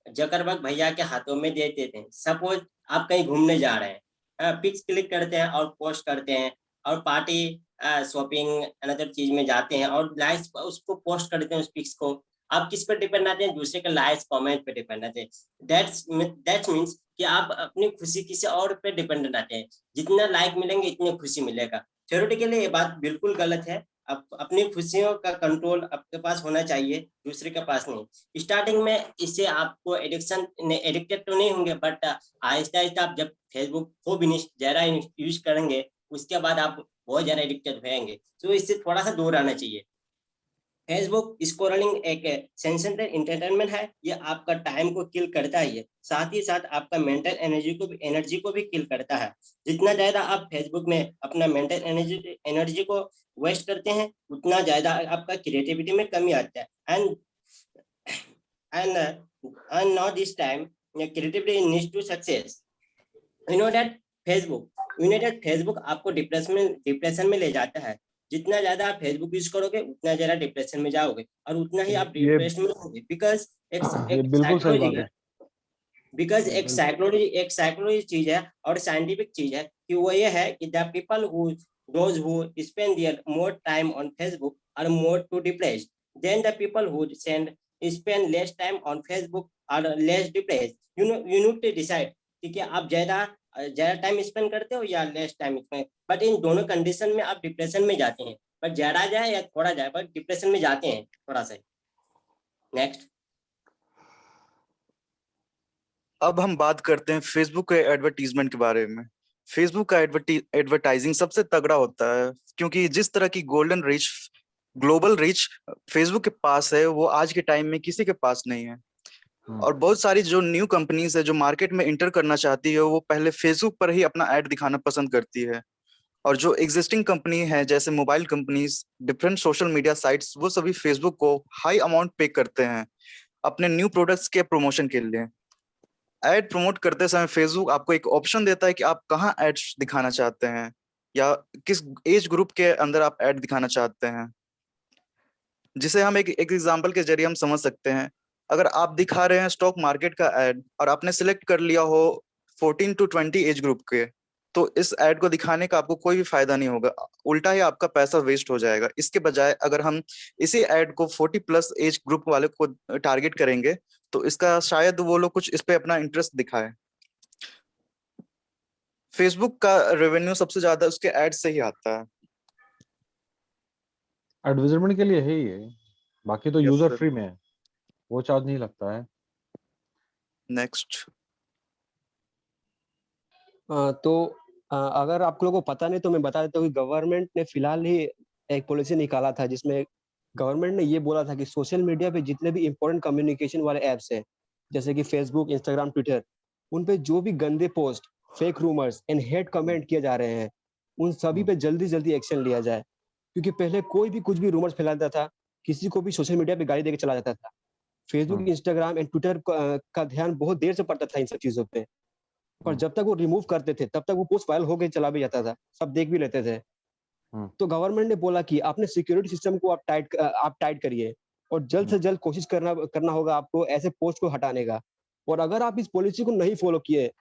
जकरबर्ग भैया के हाथों में दे देते हैं। सपोज आप कहीं घूमने जा रहे हैं, पिक्स क्लिक करते हैं और पोस्ट करते हैं, और पार्टी, शॉपिंग, अनदर चीज में जाते हैं और लाइक्स उसको पोस्ट करते हैं उस पिक्स को। आप किस पर डिपेंड आते हैं? दूसरे के लाइक्स कमेंट पे डिपेंड आते हैं। दैट्स मीन्स कि आप अपनी खुशी किसी और पे डिपेंडेंट आते हैं। जितना लाइक मिलेंगे इतनी खुशी मिलेगा। थ्योरेटिकली ये बात बिल्कुल गलत है। अपनी खुशियों का कंट्रोल आपके पास होना चाहिए, दूसरे के पास नहीं। स्टार्टिंग में इससे आपको एडिक्टेड तो नहीं होंगे, बट आहिस्ता आहिस्ता आप जब फेसबुक को भी ज़्यादा यूज करेंगे, उसके बाद आप बहुत ज़्यादा एडिक्टेड होंगे। तो इससे थोड़ा सा दूर आना चाहिए। फेसबुक स्क्रॉलिंग एक सेंसेशनल एंटरटेनमेंट है, ये आपका टाइम को किल करता है, साथ ही साथ आपका मेंटल एनर्जी को भी किल करता है। जितना ज्यादा आप फेसबुक में अपना मेंटल एनर्जी को वेस्ट करते हैं, उतना ज्यादा आपका क्रिएटिविटी में कमी आता है। And now this time creativity needs to success. You know that Facebook आपको डिप्रेशन में ले जाता है। जितना ज्यादा आप फेसबुक यूज करोगे, उतना ज्यादा डिप्रेशन में जाओगे, और उतना ही आप डिप्रेशन में होगे। बिकॉज एक साइकोलॉजी चीज है और साइंटिफिक चीज है कि वो ये है कि the people those who spend their more time on Facebook are more too depressed than the people who spend less time on Facebook are less depressed. You need to decide कि आप ज्यादा टाइम स्पेंड करते हो या less time spend. But in दोनों कंडीशन में आप डिप्रेशन में जाते हैं, बट ज्यादा जाए या थोड़ा जाए, बट डिप्रेशन में जाते हैं थोड़ा सा। नेक्स्ट। अब हम बात करते हैं फेसबुक के एडवर्टीजमेंट के बारे में। फेसबुक का एडवर्टाइजिंग सबसे तगड़ा होता है, क्योंकि जिस तरह की ग्लोबल रीच फेसबुक के पास है, वो आज के टाइम में किसी के पास नहीं है। और बहुत सारी जो न्यू कंपनीज है जो मार्केट में इंटर करना चाहती है, वो पहले फेसबुक पर ही अपना ऐड दिखाना पसंद करती है। और जो एग्जिस्टिंग कंपनी है, जैसे mobile companies, different social media sites, वो सभी फेसबुक को हाई अमाउंट पे करते हैं अपने न्यू प्रोडक्ट्स के प्रमोशन के लिए। ऐड प्रमोट करते समय फेसबुक आपको एक ऑप्शन देता है कि आप कहाँ एड्स दिखाना चाहते हैं या किस एज ग्रुप के अंदर आप ऐड दिखाना चाहते हैं, जिसे हम एक एग्जांपल के जरिए हम समझ सकते हैं। अगर आप दिखा रहे हैं स्टॉक मार्केट का ऐड और आपने सिलेक्ट कर लिया हो 14 to 20 एज ग्रुप के, तो इस ऐड को दिखाने का आपको कोई भी फायदा नहीं होगा, उल्टा ही आपका पैसा वेस्ट हो जाएगा। इसके बजाय अगर हम इसी ऐड को 40+ एज ग्रुप वाले को टारगेट करेंगे, तो इसका शायद वो लोग कुछ इस पे अपना इंटरेस्ट दिखाए। फेसबुक का रेवेन्यू सबसे ज्यादा उसके एड से ही आता है। एडवर्टाइजमेंट के लिए है ये, बाकी तो यूजर फ्री में है, वो चार्ज नहीं लगता है। नेक्स्ट। तो अगर आप लोगों को पता नहीं तो मैं बता देता हूँ कि गवर्नमेंट ने फिलहाल ही एक पॉलिसी निकाला था, जिसमें गवर्नमेंट ने ये बोला था कि सोशल मीडिया पे जितने भी इंपॉर्टेंट कम्युनिकेशन वाले ऐप्स हैं, जैसे कि फेसबुक, इंस्टाग्राम, ट्विटर, उन पे जो भी गंदे post, fake rumours and hate comment किए जा रहे हैं, उन सभी पे जल्दी एक्शन लिया जाए। क्योंकि पहले कोई भी कुछ भी रूमर्स फैलाता था, किसी को भी सोशल मीडिया पे गाली देके चला जाता था। फेसबुक, इंस्टाग्राम एंड ट्विटर का ध्यान बहुत देर से पड़ता था इन सब चीजों पे। पर जब तक वो रिमूव करते थे तब तक वो पोस्ट वायरल होकर चला भी जाता था, सब देख भी लेते थे। तो गवर्नमेंट ने बोला कि आपने सिक्योरिटी सिस्टम को आप टाइट करिए और जल्द से जल्द कोशिश करना होगा आपको ऐसे पोस्ट को हटाने का। और अगर आप इस पॉलिसी को नहीं फॉलो किए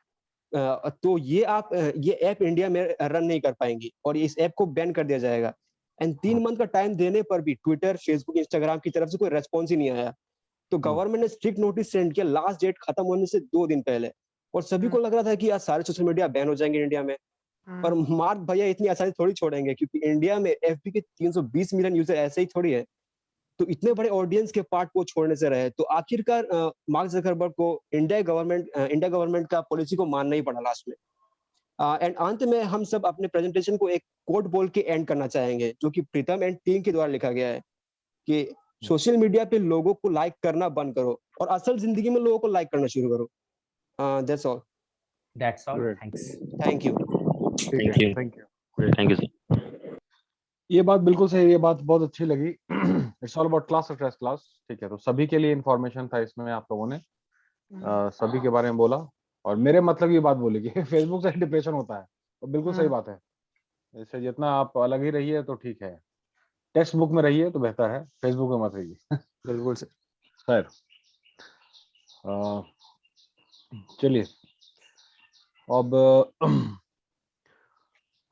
तो ये ऐप इंडिया में रन नहीं कर पाएंगी और इस ऐप को बैन कर दिया जाएगा। एंड 3 मंथ का टाइम देने पर भी ट्विटर, फेसबुक, इंस्टाग्राम की तरफ से कोई रेस्पॉन्स ही नहीं आया। तो गवर्नमेंट ने स्ट्रिक्ट नोटिस सेंड किया लास्ट डेट खत्म होने से 2 दिन पहले, और सभी को लग रहा था कि आज सारे सोशल मीडिया बैन हो जाएंगे इंडिया में। पर मार्क भैया इतनी आसानी थोड़ी छोड़ेंगे, क्योंकि इंडिया में एफबी के 320 मिलियन यूजर ऐसे ही थोड़ी है, तो इतने बड़े ऑडियंस के पार्ट को छोड़ने से रहे। तो आखिरकार मार्क जकरबर्ग को इंडिया गवर्नमेंट का पॉलिसी को मानना ही पड़ा लास्ट में। एंड अंत में हम सब अपने प्रेजेंटेशन को एक कोट बोल के एंड करना चाहेंगे, जो कि प्रीतम एंड टीम के द्वारा लिखा गया है कि सोशल मीडिया पे लोगों को लाइक करना बंद करो और असल जिंदगी में लोगों को लाइक करना शुरू करो। That's all. Thanks. Thank you. Thank you sir. ये बात बिल्कुल सही, ये बात बहुत अच्छी लगी। It's all about class stress class, ठीक है। तो सभी के लिए इंफॉर्मेशन था इसमें, आप लोगों ने सभी के बारे में बोला, और मेरे मतलब ये बात बोली कि फेसबुक से डिप्रेशन होता है, तो बिल्कुल सही बात है। इससे जितना आप अलग ही रहिए तो ठीक है, टेक्स्ट बुक में रहिए तो बेहतर है, फेसबुक में मत रहिए। बिल्कुल सर। खैर, चलिए अब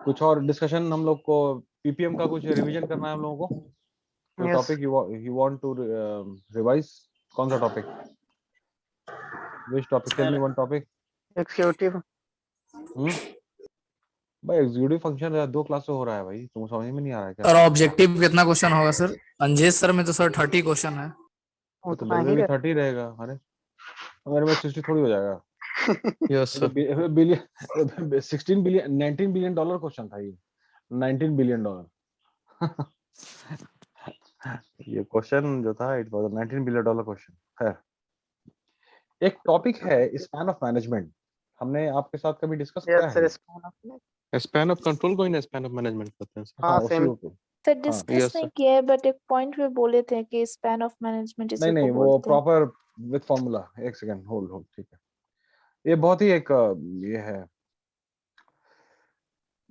कुछ और डिस्कशन। हम लोग को पीपीएम का कुछ रिवीजन करना है हम लोगों को। कोई topic you want to revise? कौन सा topic? Which topic? Tell me one topic. Executive. भाई एग्जीक्यूटिव फंक्शन 2 क्लास से हो रहा है भाई, तुम समझ में नहीं आ रहा है क्या? सर ऑब्जेक्टिव कितना क्वेश्चन होगा सर? अंजेश सर में तो सर 30 क्वेश्चन है। तो मेरे में भी 30 रहेगा। अरे मेरे में 60 थोड़ी हो जाएगा। Yes sir. Billion 16 billion 19 billion dollar question था ये, 19 बिलियन डॉलर। ये क्वेश्चन जो था it was 19 billion dollar question. खैर, एक टॉपिक है स्पैन ऑफ मैनेजमेंट, हमने आपके साथ कभी डिस्कस किया है? स्पैन ऑफ कंट्रोल को ही स्पैन ऑफ मैनेजमेंट कहते हैं सर। हाँ, उसी को सर डिस्कस नहीं किया है, बट एक पॉइंट पे बोले थे कि स्पैन ऑफ मैनेजमेंट इसी को नहीं, बोलते वो हैं। Proper with formula. एक सेकंड, होल्ड, ठीक है। ये बहुत ही एक ये है,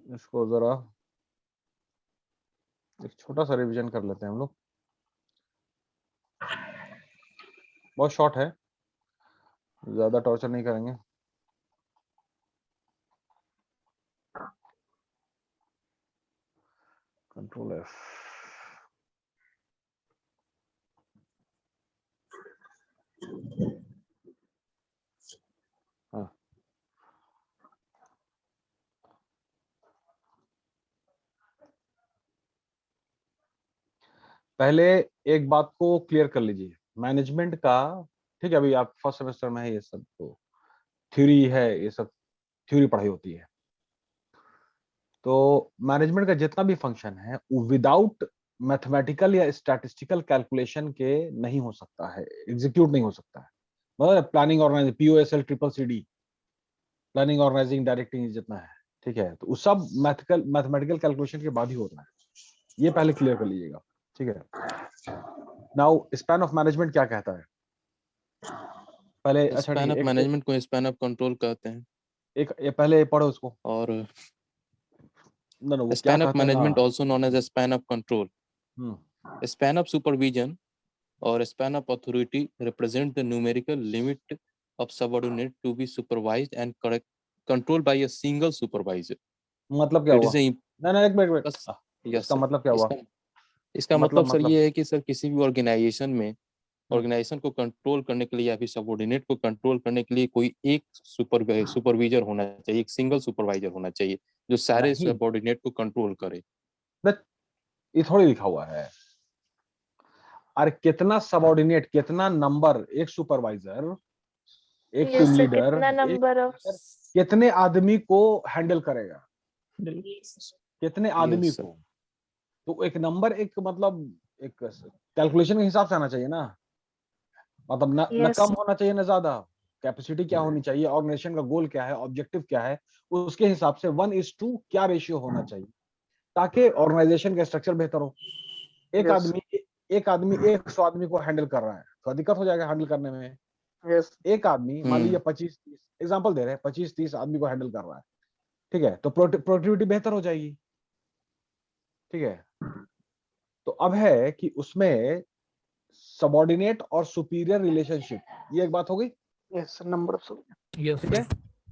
इसको जरा एक छोटा सा रिवीजन कर लेते हैं हम लोग। बहुत शॉर्ट है, ज्यादा टॉर्चर नहीं करेंगे। Control F. हाँ, पहले एक बात को क्लियर कर लीजिए, मैनेजमेंट का, ठीक है। अभी आप फर्स्ट सेमेस्टर में है, ये सब तो थ्योरी है, ये सब थ्योरी पढ़ाई होती है। तो मैनेजमेंट का जितना भी फंक्शन है वो विदाउट मैथमेटिकल या स्टैटिस्टिकल कैलकुलेशन के नहीं हो सकता है, एग्जीक्यूट नहीं हो सकता है। मतलब planning, organising, POSL, CCD, planning, organising, directing जितना है, ठीक है। तो वो सब मैथमेटिकल कैलकुलेशन के बाद ही होता है, ये पहले क्लियर कर लीजिएगा, ठीक है। नाउ स्पैन ऑफ मैनेजमेंट क्या कहता है पहले? अच्छा, स्पैन ऑफ मैनेजमेंट को स्पैन ऑफ कंट्रोल कहते हैं। एक ये पहले पढ़ो उसको। और वो span of management also known as span of control, span of supervision और span of authority represent the numerical limit of subordinate to be supervised and controlled by a single supervisor. मतलब क्या हुआ? नहीं, एक मिनट। इसका मतलब क्या हुआ? इसका मतलब सर ये है कि सर किसी भी ऑर्गेनाइजेशन में ऑर्गेनाइजेशन को कंट्रोल करने के लिए या फिर सबऑर्डिनेट को कंट्रोल करने के लिए कोई एक सुपरवाइजर होना चाहिए, एक सिंगल सुपरवाइजर होना चाहिए जो सारे सबऑर्डिनेट को कंट्रोल करे। ये थोड़ी लिखा हुआ है। अरे कितना सबऑर्डिनेट, कितना नंबर, एक सुपरवाइजर, एक टीम लीडर, कितने आदमी को हैंडल करेगा, कितने आदमी को? तो एक नंबर, एक मतलब एक कैलकुलेशन के हिसाब से आना चाहिए ना, मतलब न कम होना चाहिए ना ज्यादा। कैपेसिटी क्या होनी चाहिए, ऑर्गेनाइजेशन का गोल क्या है, ऑब्जेक्टिव क्या है, उसके हिसाब से 1:2 क्या रेशियो होना चाहिए, ताकि ऑर्गेनाइजेशन का स्ट्रक्चर बेहतर हो। एक आदमी 100 आदमी को हैंडल कर रहा है तो दिक्कत हो जाएगा हैंडल करने में। एक आदमी मान लीजिए 25-30 एग्जांपल दे रहे हैं, 25-30 आदमी को हैंडल कर रहा है, ठीक है, तो प्रोडक्टिविटी बेहतर हो जाएगी, ठीक है। तो अब है कि उसमें सबऑर्डिनेट और सुपीरियर रिलेशनशिप, ये एक बात हो गई। यस सर, नंबर ऑफ ठीक है।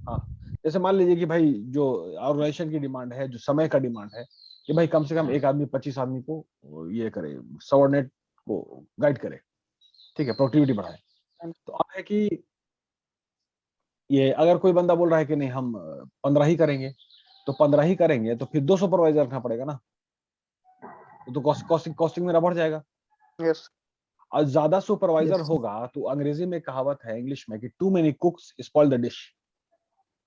हाँ, जैसे मान लीजिए कि भाई जो ऑर्गेनाइजेशन की डिमांड है, जो समय का डिमांड है कि भाई कम से कम एक आदमी 25 आदमी को ये करे, सबऑर्डिनेट को गाइड करे, ठीक है, प्रोडक्टिविटी बढ़ाए। तो अब है कि ये अगर कोई बंदा बोल रहा है कि नहीं हम 15 ही करेंगे, तो 15 ही करेंगे, तो फिर 2 सुपरवाइजर रखना पड़ेगा ना, तो कॉस्टिंग मेरा बढ़ जाएगा। यस। और ज्यादा सुपरवाइजर होगा तो अंग्रेजी में कहावत है इंग्लिश में कि too many cooks spoil the dish.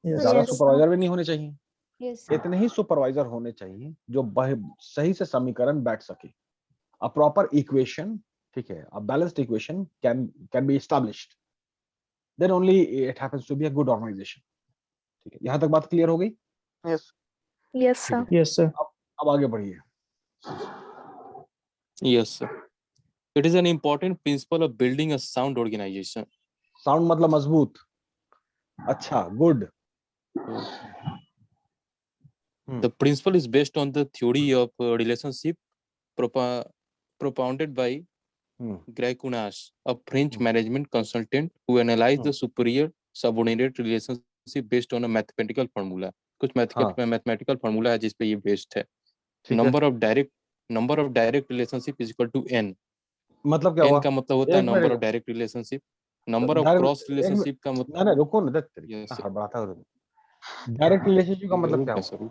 ज्यादा सुपरवाइजर भी नहीं होने चाहिए, इतने ही सुपरवाइजर होने चाहिए जो सही से समीकरण बैठ सके। अ प्रॉपर इक्वेशन, ठीक है, a balanced equation can be established, then only it happens to be a good organisation. ठीक है, यहाँ तक बात क्लियर हो गई? Yes yes sir. Yes sir. अब आगे बढ़िए। Yes, sir. It is an important principle of building a sound organization. Sound मतलब मजबूत, अच्छा, good. The principle is based on the theory of relationship propounded by Greg Kunash, a French management consultant who analyzed the superior subordinate relationship based on a mathematical formula. कुछ mathematical formula है जिस पे ये based है। Number of direct relationship is equal to n. मतलब क्या हुआ? n का मतलब होता है number of direct relationship. Number of cross relationship का मतलब, नहीं रुको ना, हड़बड़ाता है। डायरेक्ट रिलेशनशिप का मतलब क्या हुआ?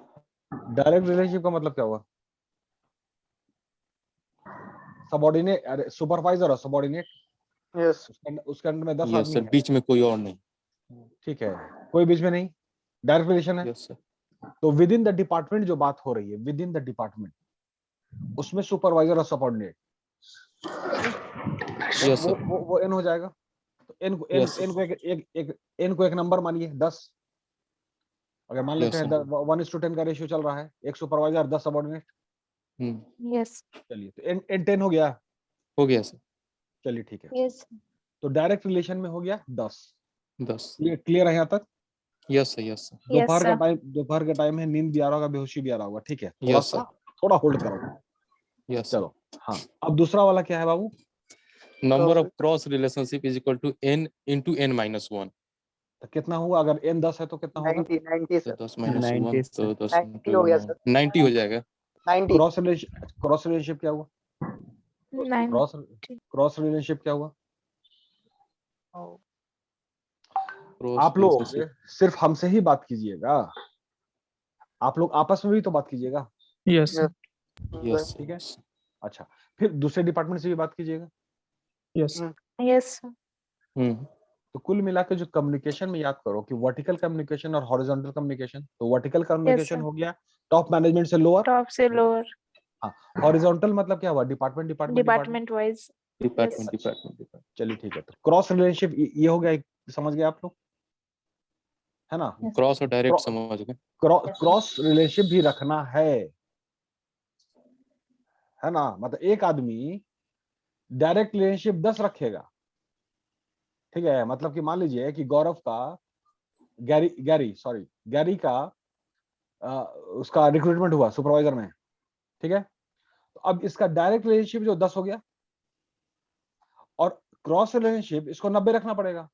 डायरेक्ट रिलेशनशिप का मतलब क्या हुआ? सबऑर्डिनेट, अरे सुपरवाइजर और सबऑर्डिनेट। यस। उसके अंडर में 10 आदमी है, बीच में कोई और नहीं। ठीक है, कोई बीच में नहीं, डायरेक्ट रिलेशन है। Yes sir. तो विद इन द डिपार्टमेंट जो बात हो रही है, विद इन द डिपार्टमेंट, उसमें सुपरवाइजर और सबऑर्डिनेट, वो एन हो जाएगा। तो एन को एक नंबर मानिए 10। अगर मान लेते हैं 1:10 का रेशियो चल रहा है, एक सुपरवाइजर 10 सबऑर्डिनेट। यस। चलिए, तो एन 10 हो गया सर। चलिए ठीक है। यस। तो डायरेक्ट रिलेशन में हो गया 10। क्लियर है यहाँ तक? Yes sir. दोपहर का टाइम है, नींद भी आ रहा होगा, बेहोशी भी आ रहा होगा, ठीक है, थोड़ा होल्ड करो। यस चलो, हाँ, अब दूसरा वाला क्या है बाबू? Number of cross relationship is equal to n into n minus 1। तो कितना हुआ? अगर n 10 है तो कितना होगा? 90 सर। 10 minus 1 तो 10 90 हो गया सर। 90 हो जाएगा। 90। क्रॉस रिलेशनशिप क्या हुआ? क्रॉस रिलेशनशिप क्या हुआ? आप लोग सिर्फ हमसे ही बात कीजिएगा, आप लोग आपस में भी तो बात कीजिएगा। यस यस, ठीक है। अच्छा, फिर दूसरे डिपार्टमेंट से भी बात कीजिएगा। Yes yes. तो कुल मिला के जो कम्युनिकेशन में याद करो कि वर्टिकल कम्युनिकेशन और हॉरिजॉन्टल कम्युनिकेशन। तो वर्टिकल कम्युनिकेशन हो गया टॉप मैनेजमेंट से लोअर, टॉप से लोअर। हाँ, हॉरिजॉन्टल मतलब क्या हुआ? Department wise. डिपार्टमेंट। चलिए ठीक है। तो क्रॉस रिलेशनशिप ये हो गया, समझ गए आप लोग, है ना? क्रॉस और डायरेक्ट समझ गए। क्रॉस रिलेशनशिप भी रखना है ना? मतलब एक आदमी डायरेक्ट रिलेशनशिप 10 रखेगा, ठीक है, मतलब कि मान लीजिए कि गौरव का गैरी का उसका रिक्रूटमेंट हुआ सुपरवाइजर में, ठीक है। तो अब इसका डायरेक्ट रिलेशनशिप जो 10 हो गया, और क्रॉस रिलेशनशिप इसको 90 रखना पड़ेगा।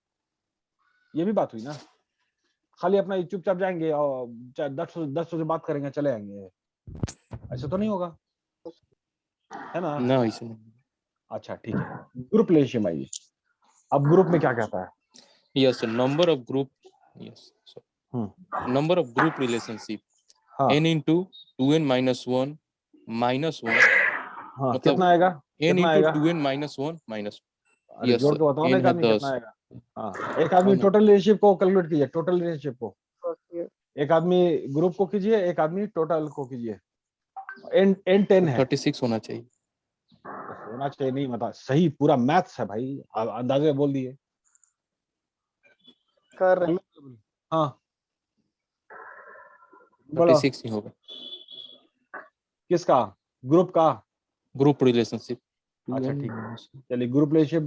ये भी बात हुई ना, खाली अपना चुपचाप जाएंगे और 10 से बात करेंगे, चले आएंगे, ऐसा तो नहीं होगा, है ना? ना, ऐसा नहीं। अच्छा ठीक है, ग्रुप रिलेशनशिप आइए। अब ग्रुप में क्या कहता है? Yes, number of group, yes number of group relationship n into 2n minus 1 minus 1। हाँ, कितना आएगा? n into 2n minus 1 minus। अरे जोड़ के बताओ ना, एक आदमी कितना आएगा? हाँ, एक आदमी टोटल रिलेशनशिप को कैलकुलेट कीजिए, टोटल रिलेशनशिप को। एक आदमी ग्रुप को कीजिए, एक आदमी टोटल को कीजिए। n 10 है, 36 होना चाहिए। होना चाहिए नहीं, मतलब सही पूरा मैथ्स है भाई, अंदाजे बोल दिए कर रहे। हाँ 36 ही होगा। किसका? ग्रुप का? Group relationship. अच्छा ठीक है, चलिए ग्रुप रिलेशनशिप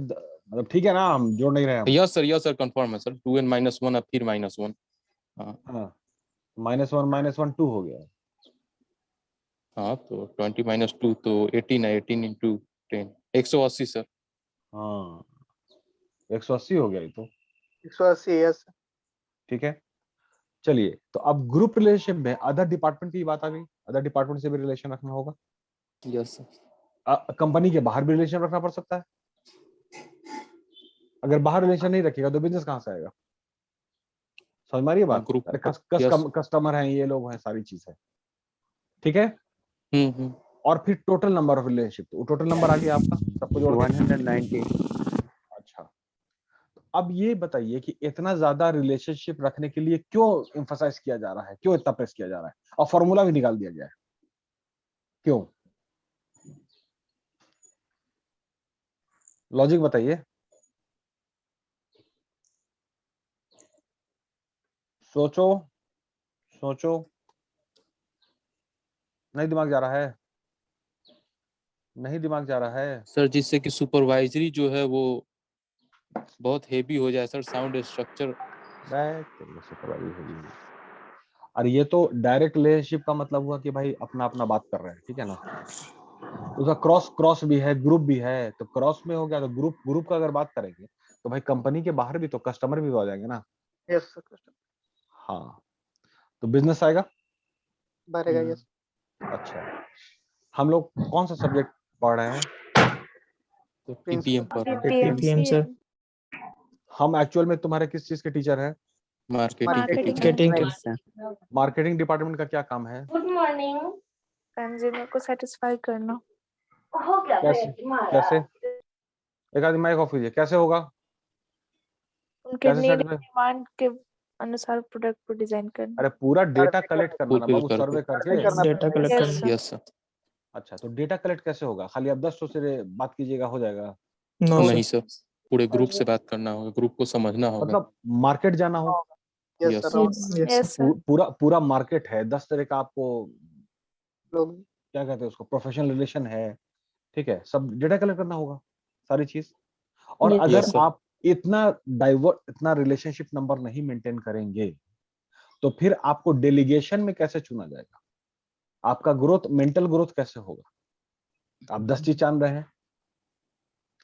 मतलब ठीक है ना, हम जोड़ नहीं रहे हम। यस सर कंफर्म है सर, 2n - 1 अब फिर -1। हाँ -1 -1 2 हो गया। हाँ तो 20 - 2 तो 18 है, 18 × 10 180 सर। हाँ 180 हो गया ये तो। 180 यस। ठीक है चलिए, तो अब ग्रुप रिलेशनशिप में अदर डिपार्टमेंट की बात आ गई, अदर डिपार्टमेंट से भी रिलेशन रखना होगा। Yes sir. कंपनी के बाहर भी रिलेशन रखना पड़ सकता है। अगर बाहर रिलेशन नहीं रखेगा तो बिजनेस कहाँ से आएगा? समझ में आ रही है बात? ग्रुप कस्टमर हैं, ये लोग हैं, सारी चीज है। ठीक है और फिर टोटल नंबर ऑफ रिलेशनशिप, तो टोटल नंबर आ गया आपका सबको जोड़ के 190। अच्छा, तो अब ये बताइए कि इतना ज्यादा रिलेशनशिप रखने के लिए क्यों एम्फसाइज किया जा रहा है, क्यों इतना प्रेस किया जा रहा है, और फॉर्मूला भी निकाल दिया गया है, क्यों? लॉजिक बताइए। सोचो सोचो, नहीं दिमाग जा रहा है, नहीं दिमाग जा रहा है सर, जिससे कि सुपरवाइजरी जो है वो बहुत हेवी हो जाए सर, साउंड स्ट्रक्चर। और ये तो डायरेक्ट रिलेशनशिप का मतलब हुआ कि भाई अपना अपना बात कर रहे हैं, ठीक है ना। उसका क्रॉस भी है, ग्रुप भी है, तो क्रॉस में हो गया तो ग्रुप का अगर बात करेंगे तो भाई कंपनी के बाहर भी तो कस्टमर भी आ जाएंगे ना। Yes sir. हाँ तो बिजनेस आएगा, बढ़ेगा यस। अच्छा हम लोग कौन सा सब्जेक्ट पढ़ रहे हैं? पीपीएम पर पीपीएम सर। हम एक्चुअल में तुम्हारे किस चीज के टीचर हैं? मार्केटिंग। मार्केटिंग डिपार्टमेंट का क्या काम है? Good morning. कंज्यूमर को सेटिस्फाई करना। कैसे एक आदमी माइक ऑफ कीजिए, कैसे होगा? उनके नीड डिमांड के अनुसार प्रोडक्ट को डिजाइन करना। अरे पूरा डेटा कलेक्ट करना ना बाबू, सर्वे करके डेटा कलेक्ट करना। Yes sir. अच्छा तो डेटा कलेक्ट कैसे होगा? खाली आप 10 से बात कीजिएगा हो जाएगा? नहीं सर, पूरे ग्रुप से बात करना होगा, ग्रुप को समझना होगा, मतलब मार्केट जाना हो। यस पूरा मार्केट है, 10 तरह का आपको लोग क्या कहते हैं उसको, प्रोफेशनल रिलेशन है, ठीक है, सब डेटा कलेक्ट करना होगा सारी चीज। और अगर आप इतना रिलेशनशिप नंबर नहीं मेंटेन करेंगे तो फिर आपको डेलीगेशन में कैसे चुना जाएगा? आपका ग्रोथ, मेंटल ग्रोथ कैसे होगा? आप 10 चीज जान रहे हैं,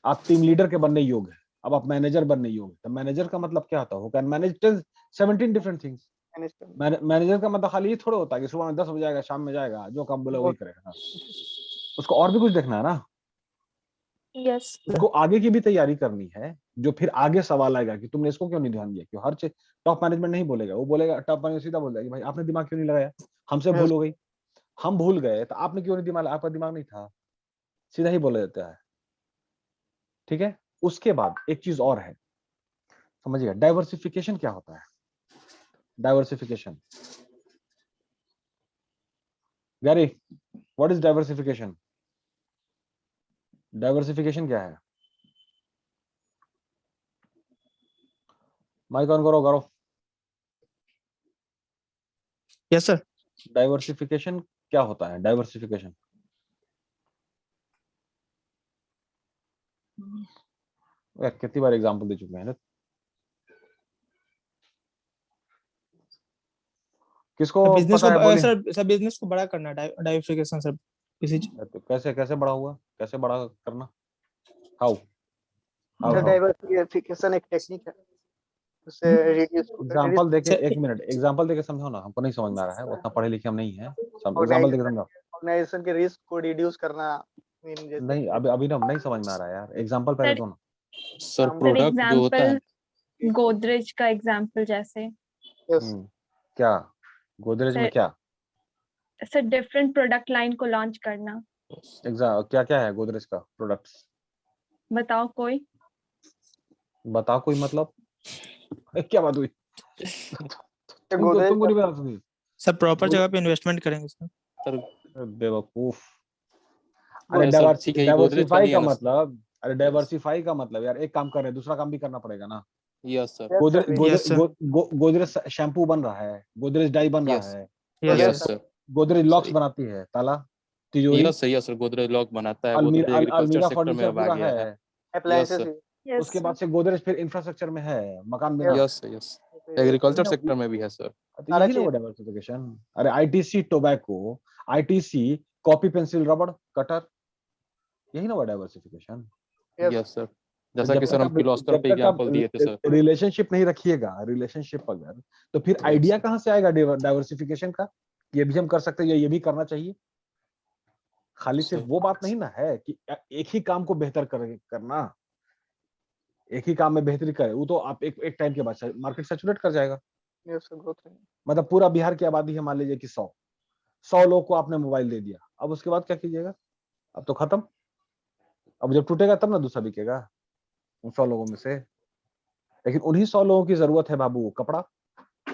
आप टीम लीडर के बनने योग्य है, अब आप मैनेजर बनने योग्य, तो मैनेजर का मतलब क्या होता है? Can manage 17 different things. Manager का मतलब खाली ये थोड़ा होता है कि सुबह में 10 बजे आएगा, शाम में जाएगा, जो काम बोले वही करेगा। उसको और भी कुछ देखना है ना। यस उसको आगे की भी तैयारी करनी है, जो फिर आगे सवाल आएगा कि तुमने इसको क्यों नहीं ध्यान दिया। क्यों? हर चीज टॉप मैनेजमेंट नहीं बोलेगा, वो बोलेगा, टॉप मैनेजमेंट सीधा बोल देगा कि भाई आपने दिमाग क्यों नहीं लगाया, हमसे भूल हो गई, हम भूल गए, तो आपने क्यों नहीं दिमाग, आपका दिमाग नहीं था, सीधा ही बोला जाता है। ठीक है, उसके बाद एक चीज और है, समझिएगा, डाइवर्सिफिकेशन क्या होता है? Diversification, Gary, what is diversification? Diversification क्या है? माइक ऑन करो, करो। Yes sir. डाइवर्सिफिकेशन क्या होता है? डाइवर्सिफिकेशन कितनी बार एग्जांपल दे चुके हैं ना। किसको बिजनेस पता है? को सर बिजनेस को बड़ा करना, डाइवर्सिफिकेशन सर किसी तो कैसे बड़ा हुआ, कैसे बड़ा करना? हाउ? डाइवर्सिफिकेशन एक टेक्निक है, उससे एग्जांपल देके, एक मिनट एग्जांपल देके समझाओ ना, हमको नहीं समझ में आ रहा है, उतना पढ़े लिखे हम नहीं हैं। एग्जांपल देके समझाओ। ऑर्गेनाइजेशन के रिस्क को रिड्यूस करना। नहीं अभी ना नहीं समझ में आ रहा है यार, एग्जांपल पहले दो ना। सर प्रोडक्ट जो होता है, गोदरेज का एग्जांपल जैसे क्या गोदरेज में क्या सर डिफरेंट प्रोडक्ट लाइन को लॉन्च करना। क्या है गोदरेज का प्रोडक्ट्स? बताओ कोई मतलब क्या बात हुई? तुमको नहीं बता सकती सर, प्रॉपर जगह पे इन्वेस्टमेंट करेंगे सर। बेवकूफ। अरे डाइवर्सिफाई का मतलब, यार एक काम कर रहे हैं, दूसरा काम भी करना पड़ेगा ना। Yes sir. गोदरेज शैम्पू बन रहा है, गोदरेज डाई बन रहा है, यस सर। गोदरेज लॉक्स बनाती है, ताला, तिजोरी। यस सर, गोदरेज लॉक बनाता है, अलमीरा फर्नीचर पूरा है। अप्लायंसेस Yes, उसके sir. बाद से गोदरेज फिर इंफ्रास्ट्रक्चर में है, मकान बना यस यस, एग्रीकल्चर सेक्टर में भी है सर। तो यही ना वो डाइवर्सिफिकेशन। अरे ITC tobacco, ITC copy pencil रबड़ कटर, यही ना वो डाइवर्सिफिकेशन। यस सर, जैसा कि सर हम किर्लोस्कर पे एग्जांपल दिए थे सर। रिलेशनशिप नहीं रखिएगा, रिलेशनशिप अगर, तो फिर आइडिया कहाँ से आएगा डाइवर्सिफिकेशन का, ये भी हम कर सकते हैं या ये भी करना चाहिए। खाली सिर्फ वो बात नहीं ना है कि एक ही काम को बेहतर करना, एक ही काम में बेहतरी करे, वो तो आप एक टाइम के बाद मार्केट सैचुरेट कर जाएगा। मतलब पूरा बिहार की आबादी है मान लीजिए कि 100 लोग को आपने मोबाइल दे दिया, अब उसके बाद क्या कीजिएगा? अब तो खत्म। अब जब टूटेगा तब ना दूसरा बिकेगा उन 100 लोगों में से। लेकिन उन्हीं 100 लोगों की जरूरत है बाबू कपड़ा,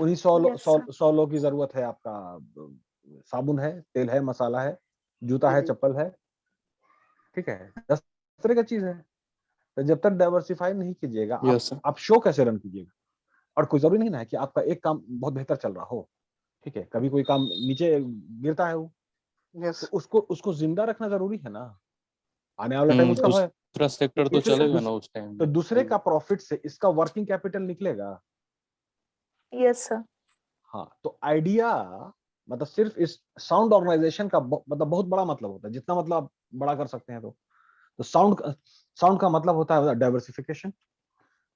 उन्हीं 100 लोगों की जरूरत है आपका साबुन है, तेल है, मसाला है, जूता है, चप्पल है, ठीक है, 10 तरह का चीज है। तो जब तक डाइवर्सिफाई नहीं कीजिएगा आप शो कैसे रन कीजिएगा? और कोई जरूरी नहीं ना है कि आपका एक काम बहुत बेहतर चल रहा हो, ठीक है, कभी कोई काम नीचे गिरता है वो, तो उसको जिंदा रखना जरूरी है ना। आने वाला टाइम उसका है, दूसरा सेक्टर तो चलेगा ना उस टाइम, तो दूसरे का प्रॉफिट से इसका वर्किंग कैपिटल निकलेगा। Yes sir. हाँ, तो आइडिया मतलब सिर्फ इस साउंड ऑर्गेनाइजेशन का मतलब बहुत बड़ा मतलब होता है, जितना मतलब आप बड़ा कर सकते हैं। तो साउंड का मतलब होता है डाइवर्सिफिकेशन,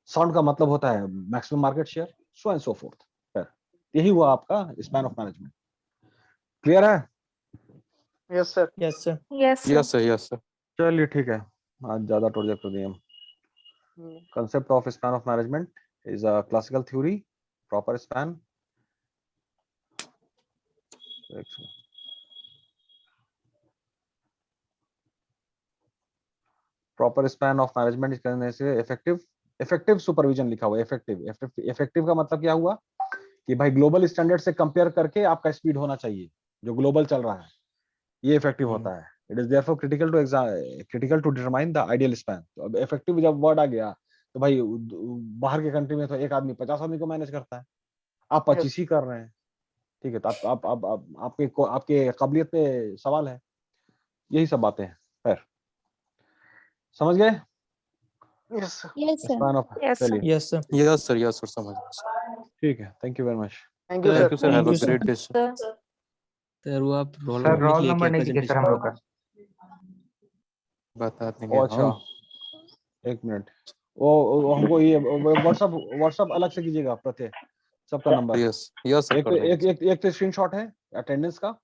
साउंड का मतलब होता है maximum market share, so and so fourth. यही हुआ आपका स्पैन ऑफ मैनेजमेंट। क्लियर है? Yes sir. Yes sir. Yes yes sir, yes sir. चलिए ठीक है, आज ज्यादा प्रोजेक्ट दिए हम। Concept of span of management is a classical theory. Proper span. Proper span of management is करने से effective सुपरविजन लिखा हुआ है। इफेक्टिव का मतलब क्या हुआ कि भाई ग्लोबल स्टैंडर्ड से कंपेयर करके आपका स्पीड होना चाहिए जो ग्लोबल चल रहा है, ये इफेक्टिव होता है। It is therefore critical to determine the ideal span. तो अब इफेक्टिव जब वर्ड आ गया तो भाई बाहर के कंट्री में तो एक आदमी 50 आदमी को मैनेज करता है, आप 25 ही कर रहे हैं, ठीक है, तो आप आपके काबिलियत पे सवाल है। यही सब बातें हैं। फिर समझ गए? Yes sir. Yes sir, yes sir, समझ गए। ठीक है, thank you very much. Thank you sir. Have a great day sir. Sir वो आप रोल नंबर नहीं दिखे सर हम लोग का। बता देंगे। अच्छा, एक मिनट, वो हमको ये व्हाट्सएप अलग से कीजिएगा प्रत्येक सबका नंबर। यस सर, एक तो स्क्रीनशॉट है अटेंडेंस का,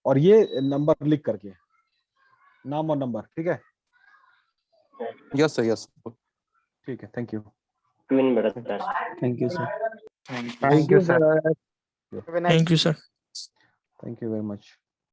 और ये नंबर लिख करके, नाम और नंबर, ठीक है? यस सर, ठीक है, thank you. Thank you sir. Thank you sir. Have a nice thank you sir. Thank you very much.